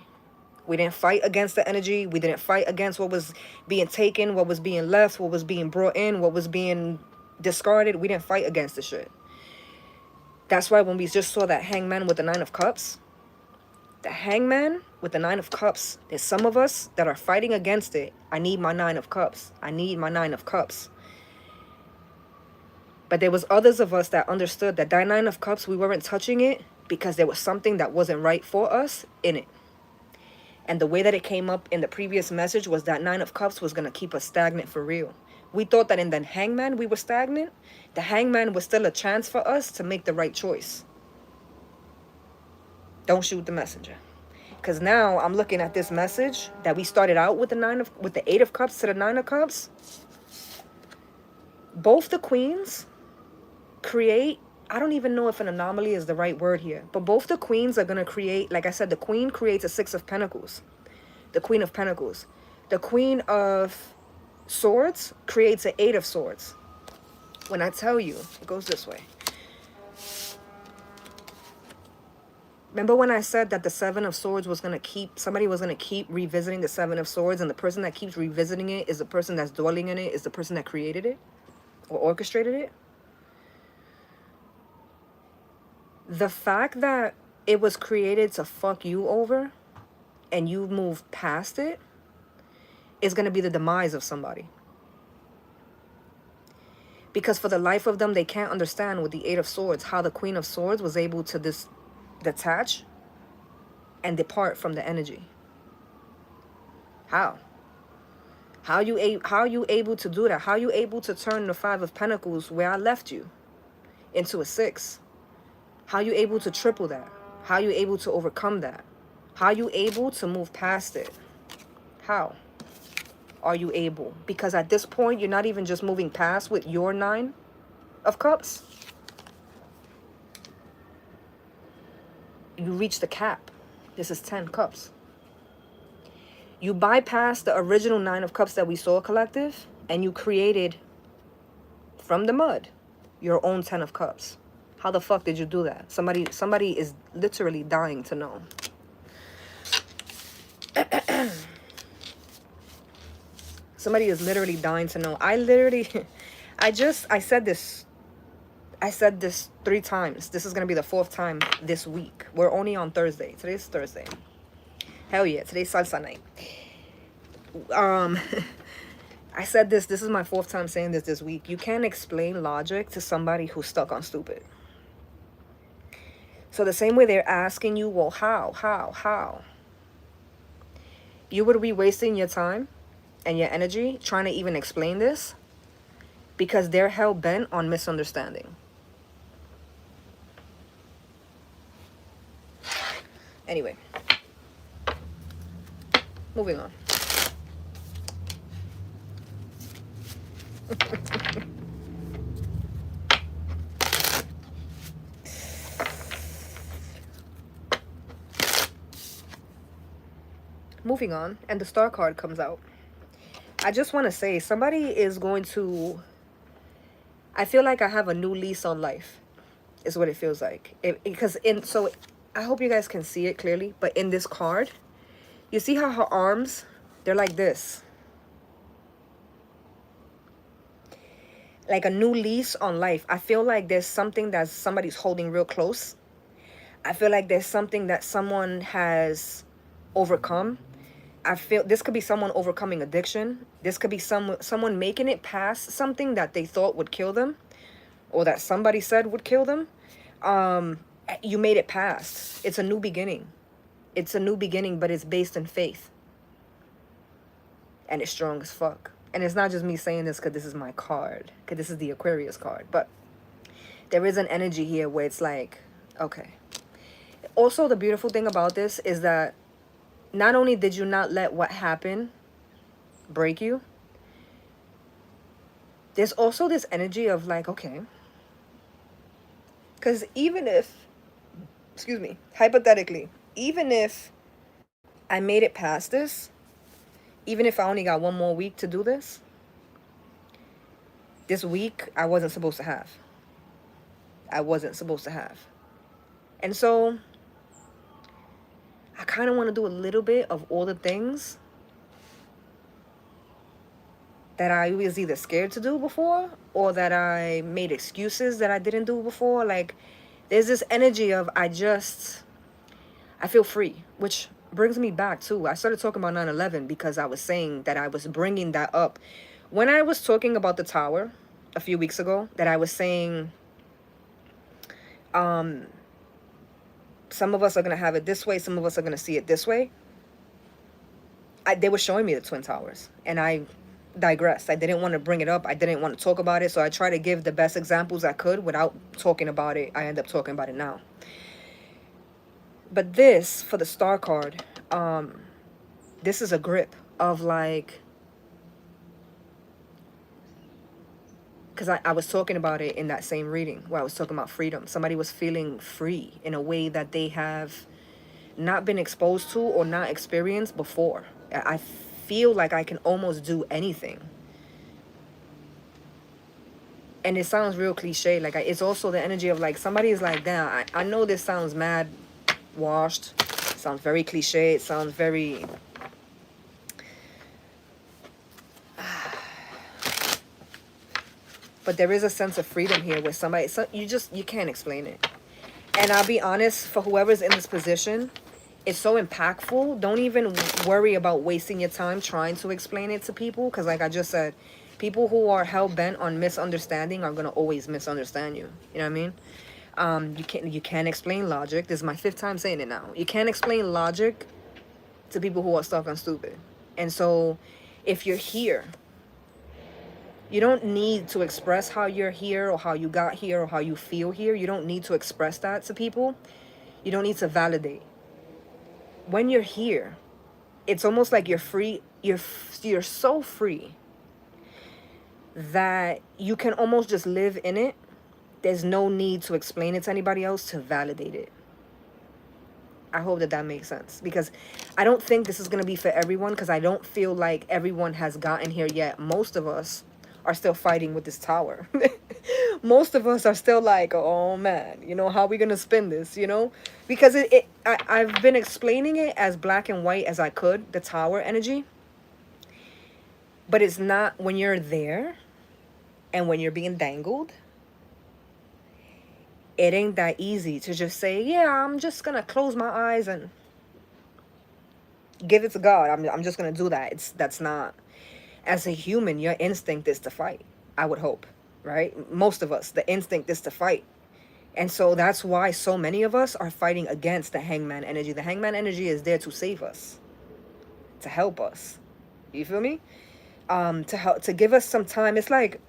We didn't fight against the energy. We didn't fight against what was being taken, what was being left, what was being brought in, what was being discarded. We didn't fight against the shit. That's why when we just saw that hangman with the 9 of cups, the hangman with the 9 of cups, there's some of us that are fighting against it. I need my 9 of cups. I need my 9 of cups. But there was others of us that understood that 9 of cups, we weren't touching it because there was something that wasn't right for us in it. And the way that it came up in the previous message was that 9 of cups was going to keep us stagnant for real. We thought that in the hangman we were stagnant. The hangman was still a chance for us to make the right choice. Don't shoot the messenger. Because now I'm looking at this message that we started out with the 8 of cups to the 9 of cups. Both the queens create, I don't even know if an anomaly is the right word here, but both the queens are going to create, like I said, the queen creates a 6 of pentacles. The queen of pentacles. The queen of swords creates an 8 of swords. When I tell you, it goes this way. Remember when I said that the 7 of swords was going to keep, somebody was going to keep revisiting the 7 of swords, and the person that keeps revisiting it is the person that's dwelling in it, is the person that created it or orchestrated it? The fact that it was created to fuck you over and you move past it is going to be the demise of somebody. Because for the life of them, they can't understand with the 8 of swords how the Queen of Swords was able to detach and depart from the energy. How? How you able to do that? How you able to turn the 5 of Pentacles where I left you into a 6? How you able to triple that? How you able to overcome that? How you able to move past it? How are you able? Because at this point, you're not even just moving past with your 9 of Cups. You reach the cap. This is 10 Cups. You bypassed the original 9 of Cups that we saw, collective, and you created from the mud your own 10 of Cups. How the fuck did you do that? Somebody is literally dying to know. Somebody is literally dying to know. I said this 3 times. This is going to be the 4th time this week. We're only on Thursday. Today's Thursday. Hell yeah, today's salsa night. I said this is my 4th time saying this week. You can't explain logic to somebody who's stuck on stupid. So the same way they're asking you, well, how? You would be wasting your time and your energy trying to even explain this because they're hell-bent on misunderstanding. Anyway, moving on. Moving on, and the star card comes out. I just want to say somebody is going to, I feel like I have a new lease on life is what it feels like. So I hope you guys can see it clearly, but in this card, you see how her arms, they're like this. Like a new lease on life. I feel like there's something that somebody's holding real close. I feel like there's something that someone has overcome. I feel this could be someone overcoming addiction. This could be someone making it past something that they thought would kill them, or that somebody said would kill them. You made it past. It's a new beginning. It's a new beginning, but it's based in faith. And it's strong as fuck. And it's not just me saying this because this is my card, because this is the Aquarius card. But there is an energy here where it's like, okay. Also, the beautiful thing about this is that not only did you not let what happened break you, there's also this energy of like, okay. Because even if, excuse me, hypothetically, even if I made it past this, even if I only got one more week to do this week I wasn't supposed to have. I wasn't supposed to have. And so I kind of want to do a little bit of all the things that I was either scared to do before, or that I made excuses that I didn't do before. Like, there's this energy of I feel free, which brings me back to, I started talking about 9/11 because I was saying that I was bringing that up. When I was talking about the tower a few weeks ago, that I was saying, some of us are going to have it this way, some of us are going to see it this way. They were showing me the Twin Towers, and I digressed. I didn't want to bring it up. I didn't want to talk about it, so I tried to give the best examples I could without talking about it. I end up talking about it now. But this, for the star card, this is a grip of like, because I was talking about it in that same reading where I was talking about freedom. Somebody was feeling free in a way that they have not been exposed to or not experienced before. I feel like I can almost do anything. And it sounds real cliche. Like, it's also the energy of like, somebody is like, damn, I know this sounds mad washed. It sounds very cliche. It sounds very... But there is a sense of freedom here with somebody. So you can't explain it. And I'll be honest, for whoever's in this position, it's so impactful. Don't even worry about wasting your time trying to explain it to people. Because like I just said, people who are hell-bent on misunderstanding are going to always misunderstand you. You know what I mean? You can't explain logic. This is my 5th time saying it now. You can't explain logic to people who are stuck on stupid. And so if you're here, you don't need to express how you're here or how you got here or how you feel here. You don't need to express that to people. You don't need to validate. When you're here, it's almost like you're free. You're so free that you can almost just live in it. There's no need to explain it to anybody else to validate it. I hope that makes sense, because I don't think this is going to be for everyone, because I don't feel like everyone has gotten here yet. Most of us are still fighting with this tower. Most of us are still like, oh man, you know, how are we gonna spin this, you know? Because I've been explaining it as black and white as I could, the tower energy. But it's not, when you're there and when you're being dangled, it ain't that easy to just say, yeah, I'm just gonna close my eyes and give it to God. I'm just gonna do that. That's not. As a human, your instinct is to fight, I would hope, right? Most of us, the instinct is to fight. And so that's why so many of us are fighting against the hangman energy. The hangman energy is there to save us, to help us. You feel me? to help, to give us some time. It's like,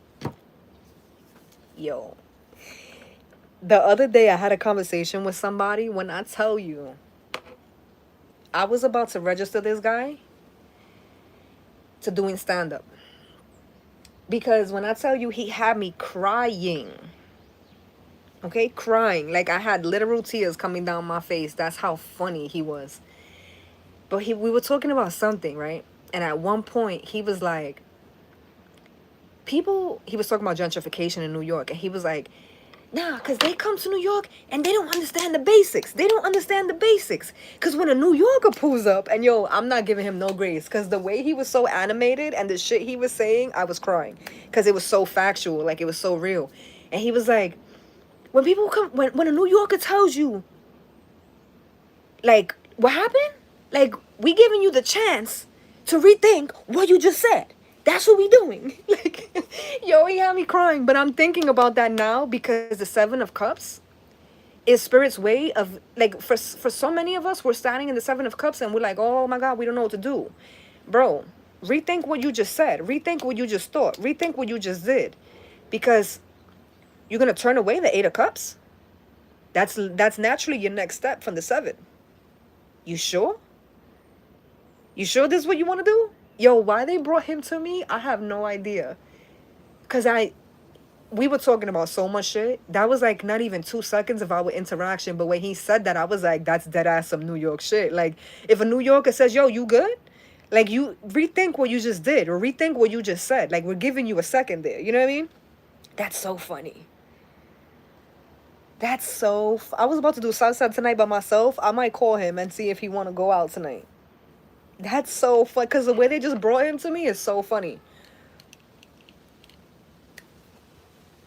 yo, the other day I had a conversation with somebody. When I tell you, I was about to register this guy to doing stand-up. Because when I tell you, he had me crying. Okay, crying. Like I had literal tears coming down my face. That's how funny he was. But we were talking about something, right? And at one point, he was like, he was talking about gentrification in New York. And he was like, nah, because they come to New York and they don't understand the basics. They don't understand the basics. Because when a New Yorker pulls up, and yo, I'm not giving him no grace. Because the way he was so animated and the shit he was saying, I was crying. Because it was so factual. Like, it was so real. And he was like, when people come, when a New Yorker tells you, like, what happened? Like, we giving you the chance to rethink what you just said. That's what we doing. Like, yo, he had me crying. But I'm thinking about that now because the Seven of Cups is Spirit's way of, like, for so many of us, we're standing in the Seven of Cups and we're like, oh my God, we don't know what to do. Bro, rethink what you just said. Rethink what you just thought. Rethink what you just did. Because you're going to turn away the Eight of Cups. That's naturally your next step from the Seven. You sure? You sure this is what you want to do? Yo, why they brought him to me, I have no idea. Because we were talking about so much shit. That was like not even 2 seconds of our interaction. But when he said that, I was like, that's dead ass some New York shit. Like, if a New Yorker says, yo, you good? Like, you rethink what you just did or rethink what you just said. Like, we're giving you a second there. You know what I mean? That's so funny. That's so... I was about to do Southside tonight by myself. I might call him and see if he want to go out tonight. That's so fun. Because the way they just brought him to me is so funny.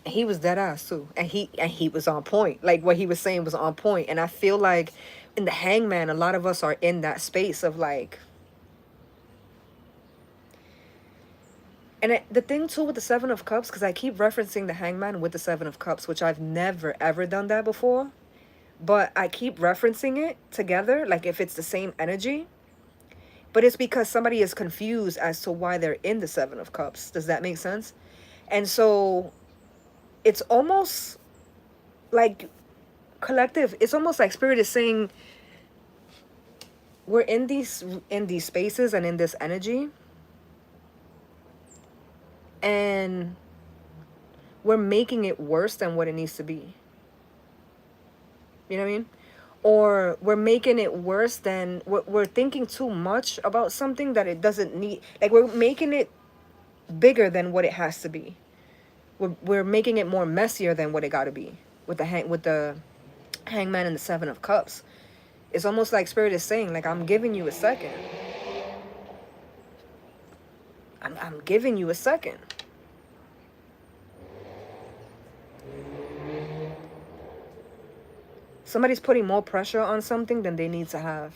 He was dead ass too. And he was on point. Like, what he was saying was on point. And I feel like in the Hangman, a lot of us are in that space of like... And the thing too with the Seven of Cups, because I keep referencing the Hangman with the Seven of Cups, which I've never ever done that before. But I keep referencing it together, like if it's the same energy. But it's because somebody is confused as to why they're in the Seven of Cups. Does that make sense? And so it's almost like collective. It's almost like Spirit is saying we're in these spaces and in this energy. And we're making it worse than what it needs to be. You know what I mean? Or we're making it worse than... We're thinking too much about something that it doesn't need. Like, we're making it bigger than what it has to be. We're making it more messier than what it got to be. With the Hangman and the Seven of Cups. It's almost like Spirit is saying, like, I'm giving you a second. I'm giving you a second. Somebody's putting more pressure on something than they need to have.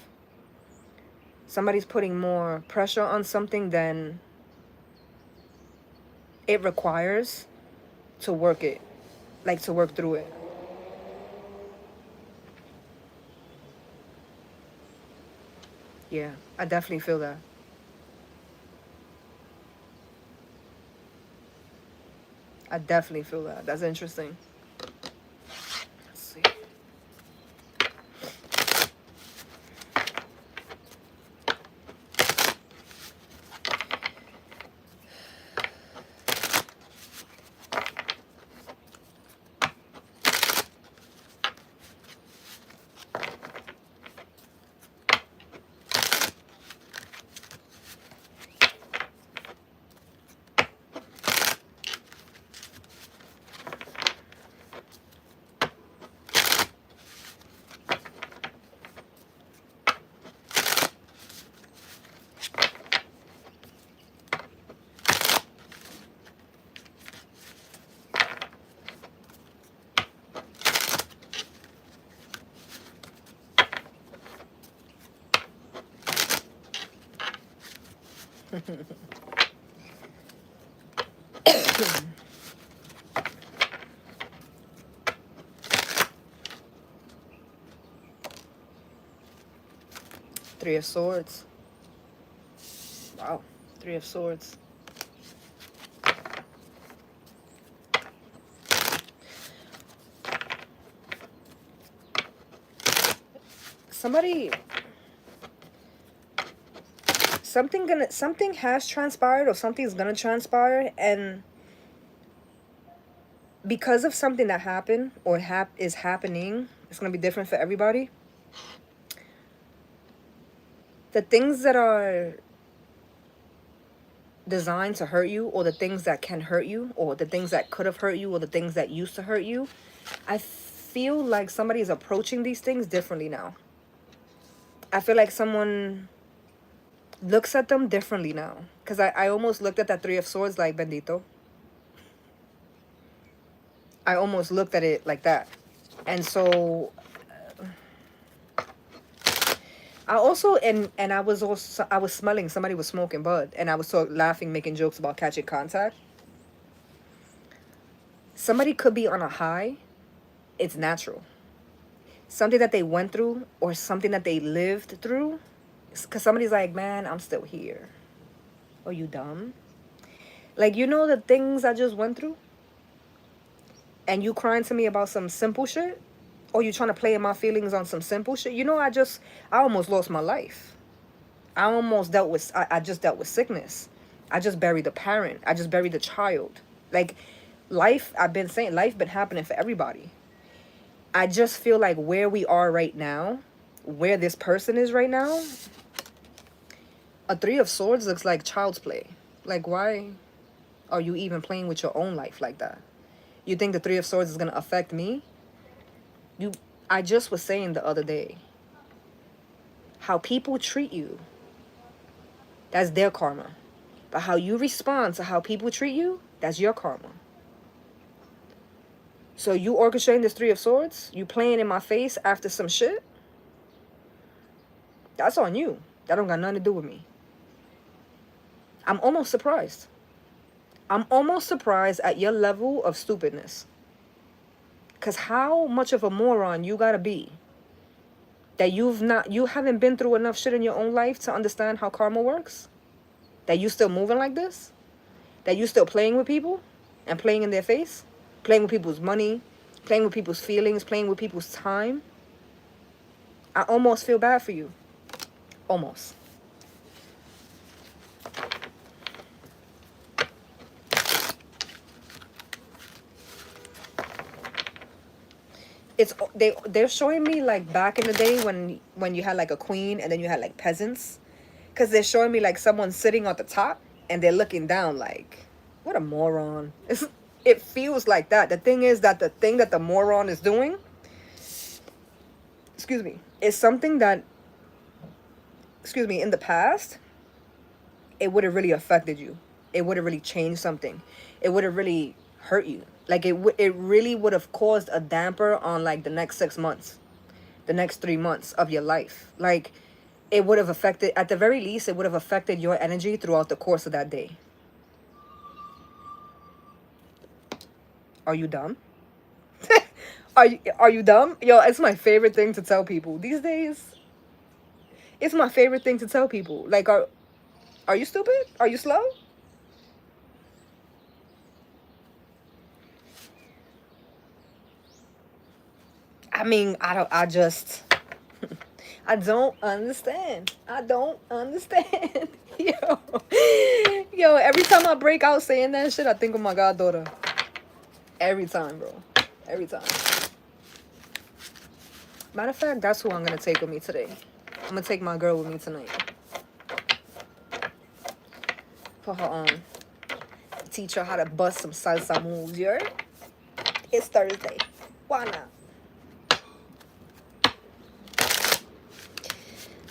Somebody's putting more pressure on something than it requires to work it. Like, to work through it. Yeah, I definitely feel that. I definitely feel that. That's interesting. Let's see. Three of Swords. Wow. Three of Swords. something has transpired, or something's gonna transpire, and because of something that happened or is happening, it's gonna be different for everybody. The things that are designed to hurt you, or the things that can hurt you, or the things that could have hurt you, or the things that used to hurt you, I feel like somebody is approaching these things differently now. I feel like someone looks at them differently now. Because I almost looked at that Three of Swords like, bendito. I almost looked at it like that. And so I also, and I was smelling somebody was smoking bud, and I was laughing, making jokes about catching contact. Somebody could be on a high. It's natural. Something that they went through, or something that they lived through. Because somebody's like, man, I'm still here. Are you dumb? Like, you know the things I just went through? And you crying to me about some simple shit? Or you trying to play in my feelings on some simple shit? You know, I almost lost my life. I just dealt with sickness. I just buried the parent. I just buried the child. Like, life, I've been saying, life been happening for everybody. I just feel like where we are right now, where this person is right now, a Three of Swords looks like child's play. Like, why are you even playing with your own life like that? You think the Three of Swords is going to affect me? I just was saying the other day, how people treat you, that's their karma. But how you respond to how people treat you, that's your karma. So you orchestrating this Three of Swords, you playing in my face after some shit, that's on you. That don't got nothing to do with me. I'm almost surprised. I'm almost surprised at your level of stupidness. Because how much of a moron you gotta be that you haven't been through enough shit in your own life to understand how karma works? That you still moving like this? That you still playing with people and playing in their face? Playing with people's money, playing with people's feelings, playing with people's time? I almost feel bad for you. Almost. They're showing me like back in the day when you had like a queen and then you had like peasants, because they're showing me like someone sitting at the top and they're looking down like, what a moron. It feels like that. The thing is that the thing that the moron is doing, excuse me, is something that, excuse me, in the past, it would have really affected you. It would have really changed something. It would have really hurt you. Like it really would have caused a damper on like the next 6 months, the next 3 months of your life. Like it would have affected, at the very least, it would have affected your energy throughout the course of that day. Are you dumb? Are you dumb? Yo, it's my favorite thing to tell people these days. It's my favorite thing to tell people. Like, are you stupid? Are you slow? I mean, I don't understand. I don't understand. Yo, every time I break out saying that shit, I think of my goddaughter. Every time, bro. Every time. Matter of fact, that's who I'm gonna take with me today. I'm gonna take my girl with me tonight. For her teach her how to bust some salsa moves, you heard? It's Thursday. Why not?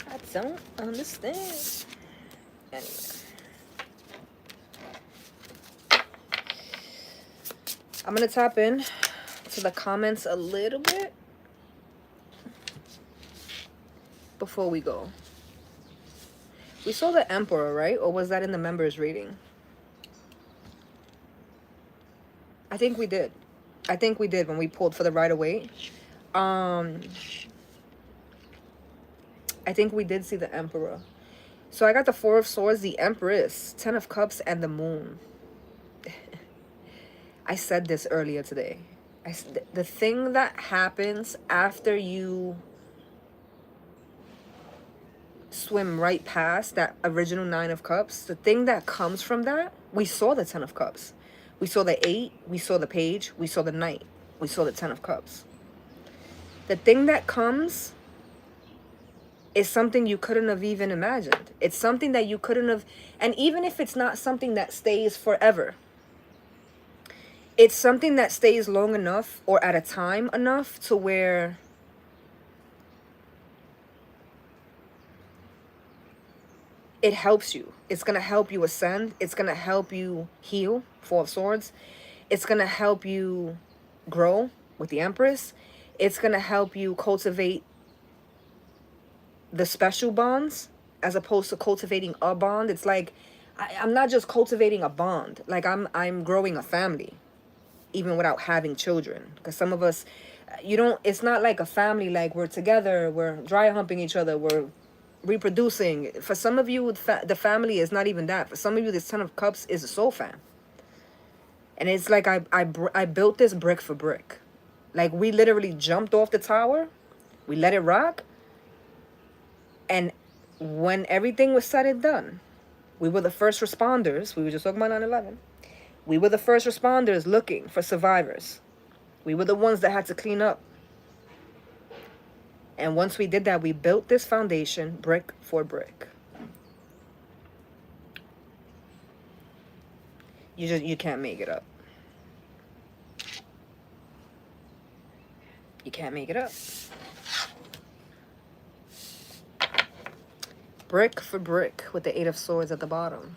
I don't understand. Anyway. I'm going to tap in to the comments a little bit before we go. We saw the Emperor, right? Or was that in the members reading? I think we did. I think we did when we pulled for the Rider-Waite. I think we did see the Emperor. So I got the Four of Swords, the Empress, Ten of Cups, and the Moon. I said this earlier today. The thing that happens after you swim right past that original Nine of Cups. The thing that comes from that, we saw the Ten of Cups. We saw the 8, we saw the Page, we saw the Knight, we saw the Ten of Cups. The thing that comes is something you couldn't have even imagined. It's something that you couldn't have, and even if it's not something that stays forever, it's something that stays long enough or at a time enough to where it helps you. It's going to help you ascend. It's going to help you heal, Four of Swords. It's going to help you grow with the Empress. It's going to help you cultivate the special bonds as opposed to cultivating a bond. It's like, I'm not just cultivating a bond. Like I'm growing a family, even without having children. Because some of us, it's not like a family, like we're together, we're dry humping each other, we're reproducing. For some of you, the family is not even that. For some of you, this Ten of Cups is a soul fam. And it's like I built this brick for brick. Like we literally jumped off the tower, we let it rock, and when everything was said and done, we were the first responders. We were just talking about 9/11. We were the first responders looking for survivors. We were the ones that had to clean up. And once we did that, we built this foundation brick for brick. You can't make it up. You can't make it up. Brick for brick with the Eight of Swords at the bottom.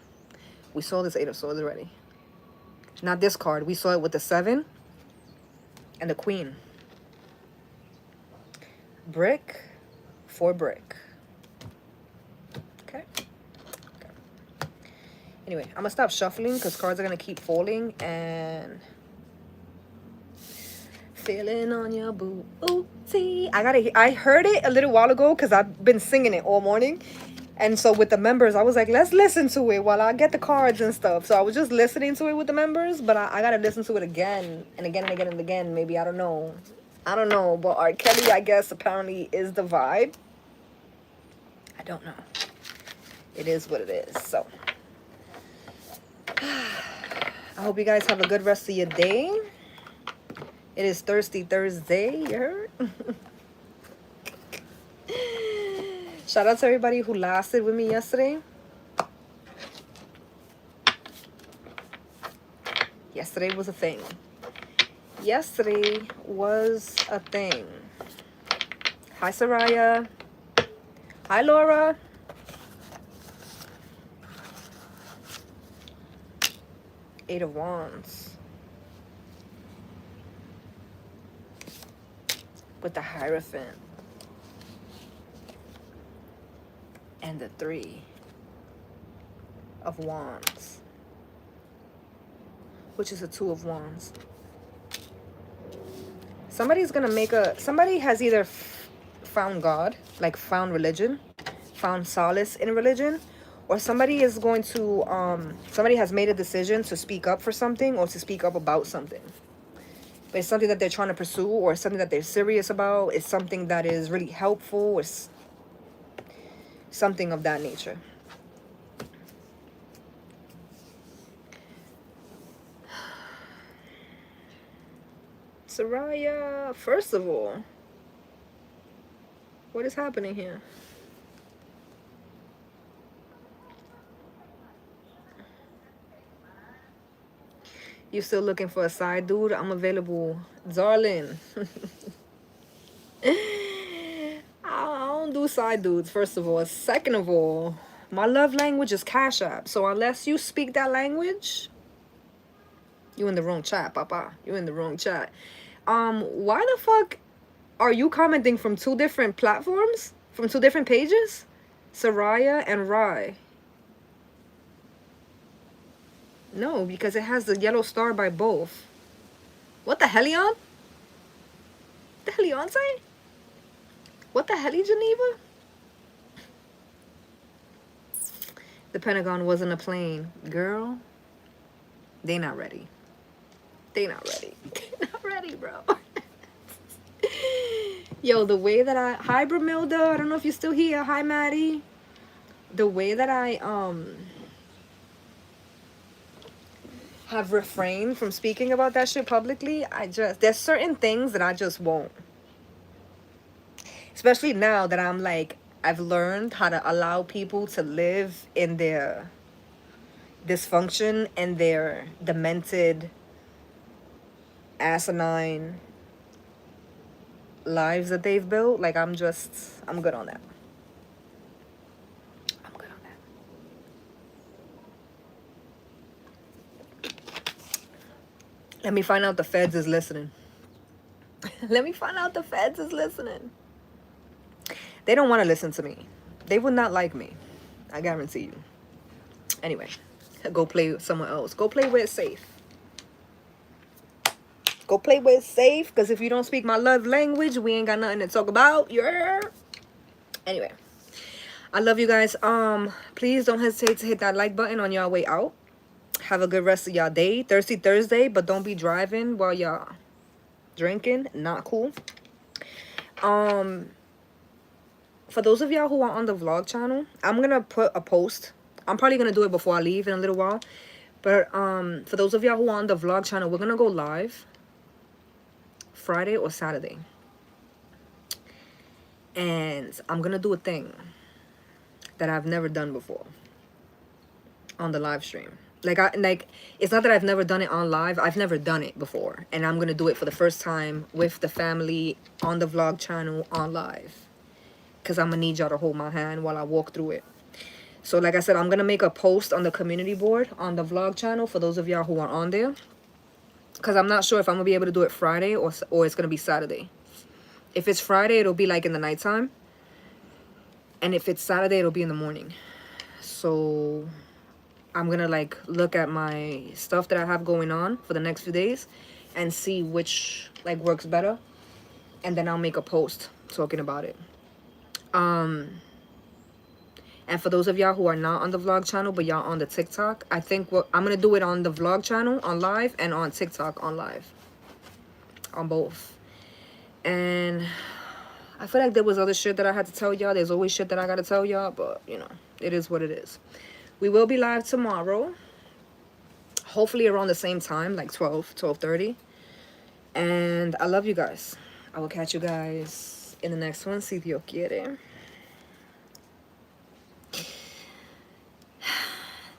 We saw this Eight of Swords already. Not this card. We saw it with the 7 and the Queen. Brick for brick. Okay. Anyway, I'm going to stop shuffling because cards are going to keep falling. And feeling on your booty. I heard it a little while ago because I've been singing it all morning. And so with the members, I was like, let's listen to it while I get the cards and stuff. So I was just listening to it with the members, but I got to listen to it again and again and again and again. Maybe, I don't know. But R. Kelly, I guess, apparently is the vibe. I don't know. It is what it is. So I hope you guys have a good rest of your day. It is Thirsty Thursday, you heard? Shout out to everybody who lasted with me yesterday. Yesterday was a thing. Yesterday was a thing. Hi, Soraya. Hi, Laura. Eight of Wands. With the Hierophant. And the 3 of Wands. Which is a 2 of Wands. Somebody's gonna somebody has either found God, like found religion, found solace in religion, or somebody is going to, somebody has made a decision to speak up for something or to speak up about something. But it's something that they're trying to pursue, or something that they're serious about. It's something that is really helpful. It's something of that nature. Soraya, first of all, what is happening here? You still looking for a side dude? I'm available, darling. I don't do side dudes, first of all. Second of all, my love language is Cash App. So unless you speak that language, you in the wrong chat, papa. You in the wrong chat. Why the fuck are you commenting from 2 different platforms? From 2 different pages? Soraya and Rai. No, because it has the yellow star by both. What the hellion? The hellion say? What the helly, Geneva? The Pentagon wasn't a plane. Girl, they not ready. They not ready. They not ready, bro. Yo, the way that hi, Bramilda. I don't know if you're still here. Hi, Maddie. the way that I have refrained from speaking about that shit publicly, there's certain things that I just won't. Especially now that I'm like, I've learned how to allow people to live in their dysfunction and their demented, asinine lives that they've built. Like, I'm good on that. I'm good on that. Let me find out the feds is listening. Let me find out the feds is listening. They don't want to listen to me. They would not like me. I guarantee you. Anyway, go play with someone else. Go play where it's safe. Go play where it's safe. Because if you don't speak my love language, we ain't got nothing to talk about. Yeah. Anyway, I love you guys. Please don't hesitate to hit that like button on y'all way out. Have a good rest of y'all day. Thirsty Thursday, but don't be driving while y'all drinking. Not cool. For those of y'all who are on the vlog channel, I'm gonna put a post. I'm probably gonna do it before I leave in a little while. But for those of y'all who are on the vlog channel, we're gonna go live Friday or Saturday. And I'm gonna do a thing that I've never done before on the live stream. Like it's not that I've never done it on live. I've never done it before. And I'm gonna do it for the first time with the family on the vlog channel on live. Because I'm going to need y'all to hold my hand while I walk through it. So like I said, I'm going to make a post on the community board on the vlog channel for those of y'all who are on there. Because I'm not sure if I'm going to be able to do it Friday or it's going to be Saturday. If it's Friday, it'll be like in the nighttime. And if it's Saturday, it'll be in the morning. So I'm going to like look at my stuff that I have going on for the next few days. And see which like works better. And then I'll make a post talking about it. And for those of y'all who are not on the vlog channel but y'all on the TikTok, I think I'm gonna do it on the vlog channel on live and on TikTok on live, on both. And I feel like there was other shit that I had to tell y'all. There's always shit that I gotta tell y'all, but you know, it is what it is. We will be live tomorrow, hopefully around the same time, like 12:30. And I love you guys. I will catch you guys in the next one, si Dios quiere.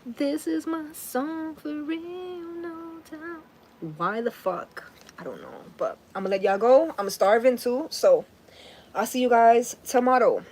This is my song for real, no doubt. Why the fuck? I don't know. But I'm gonna let y'all go. I'm starving too. So I'll see you guys tomorrow.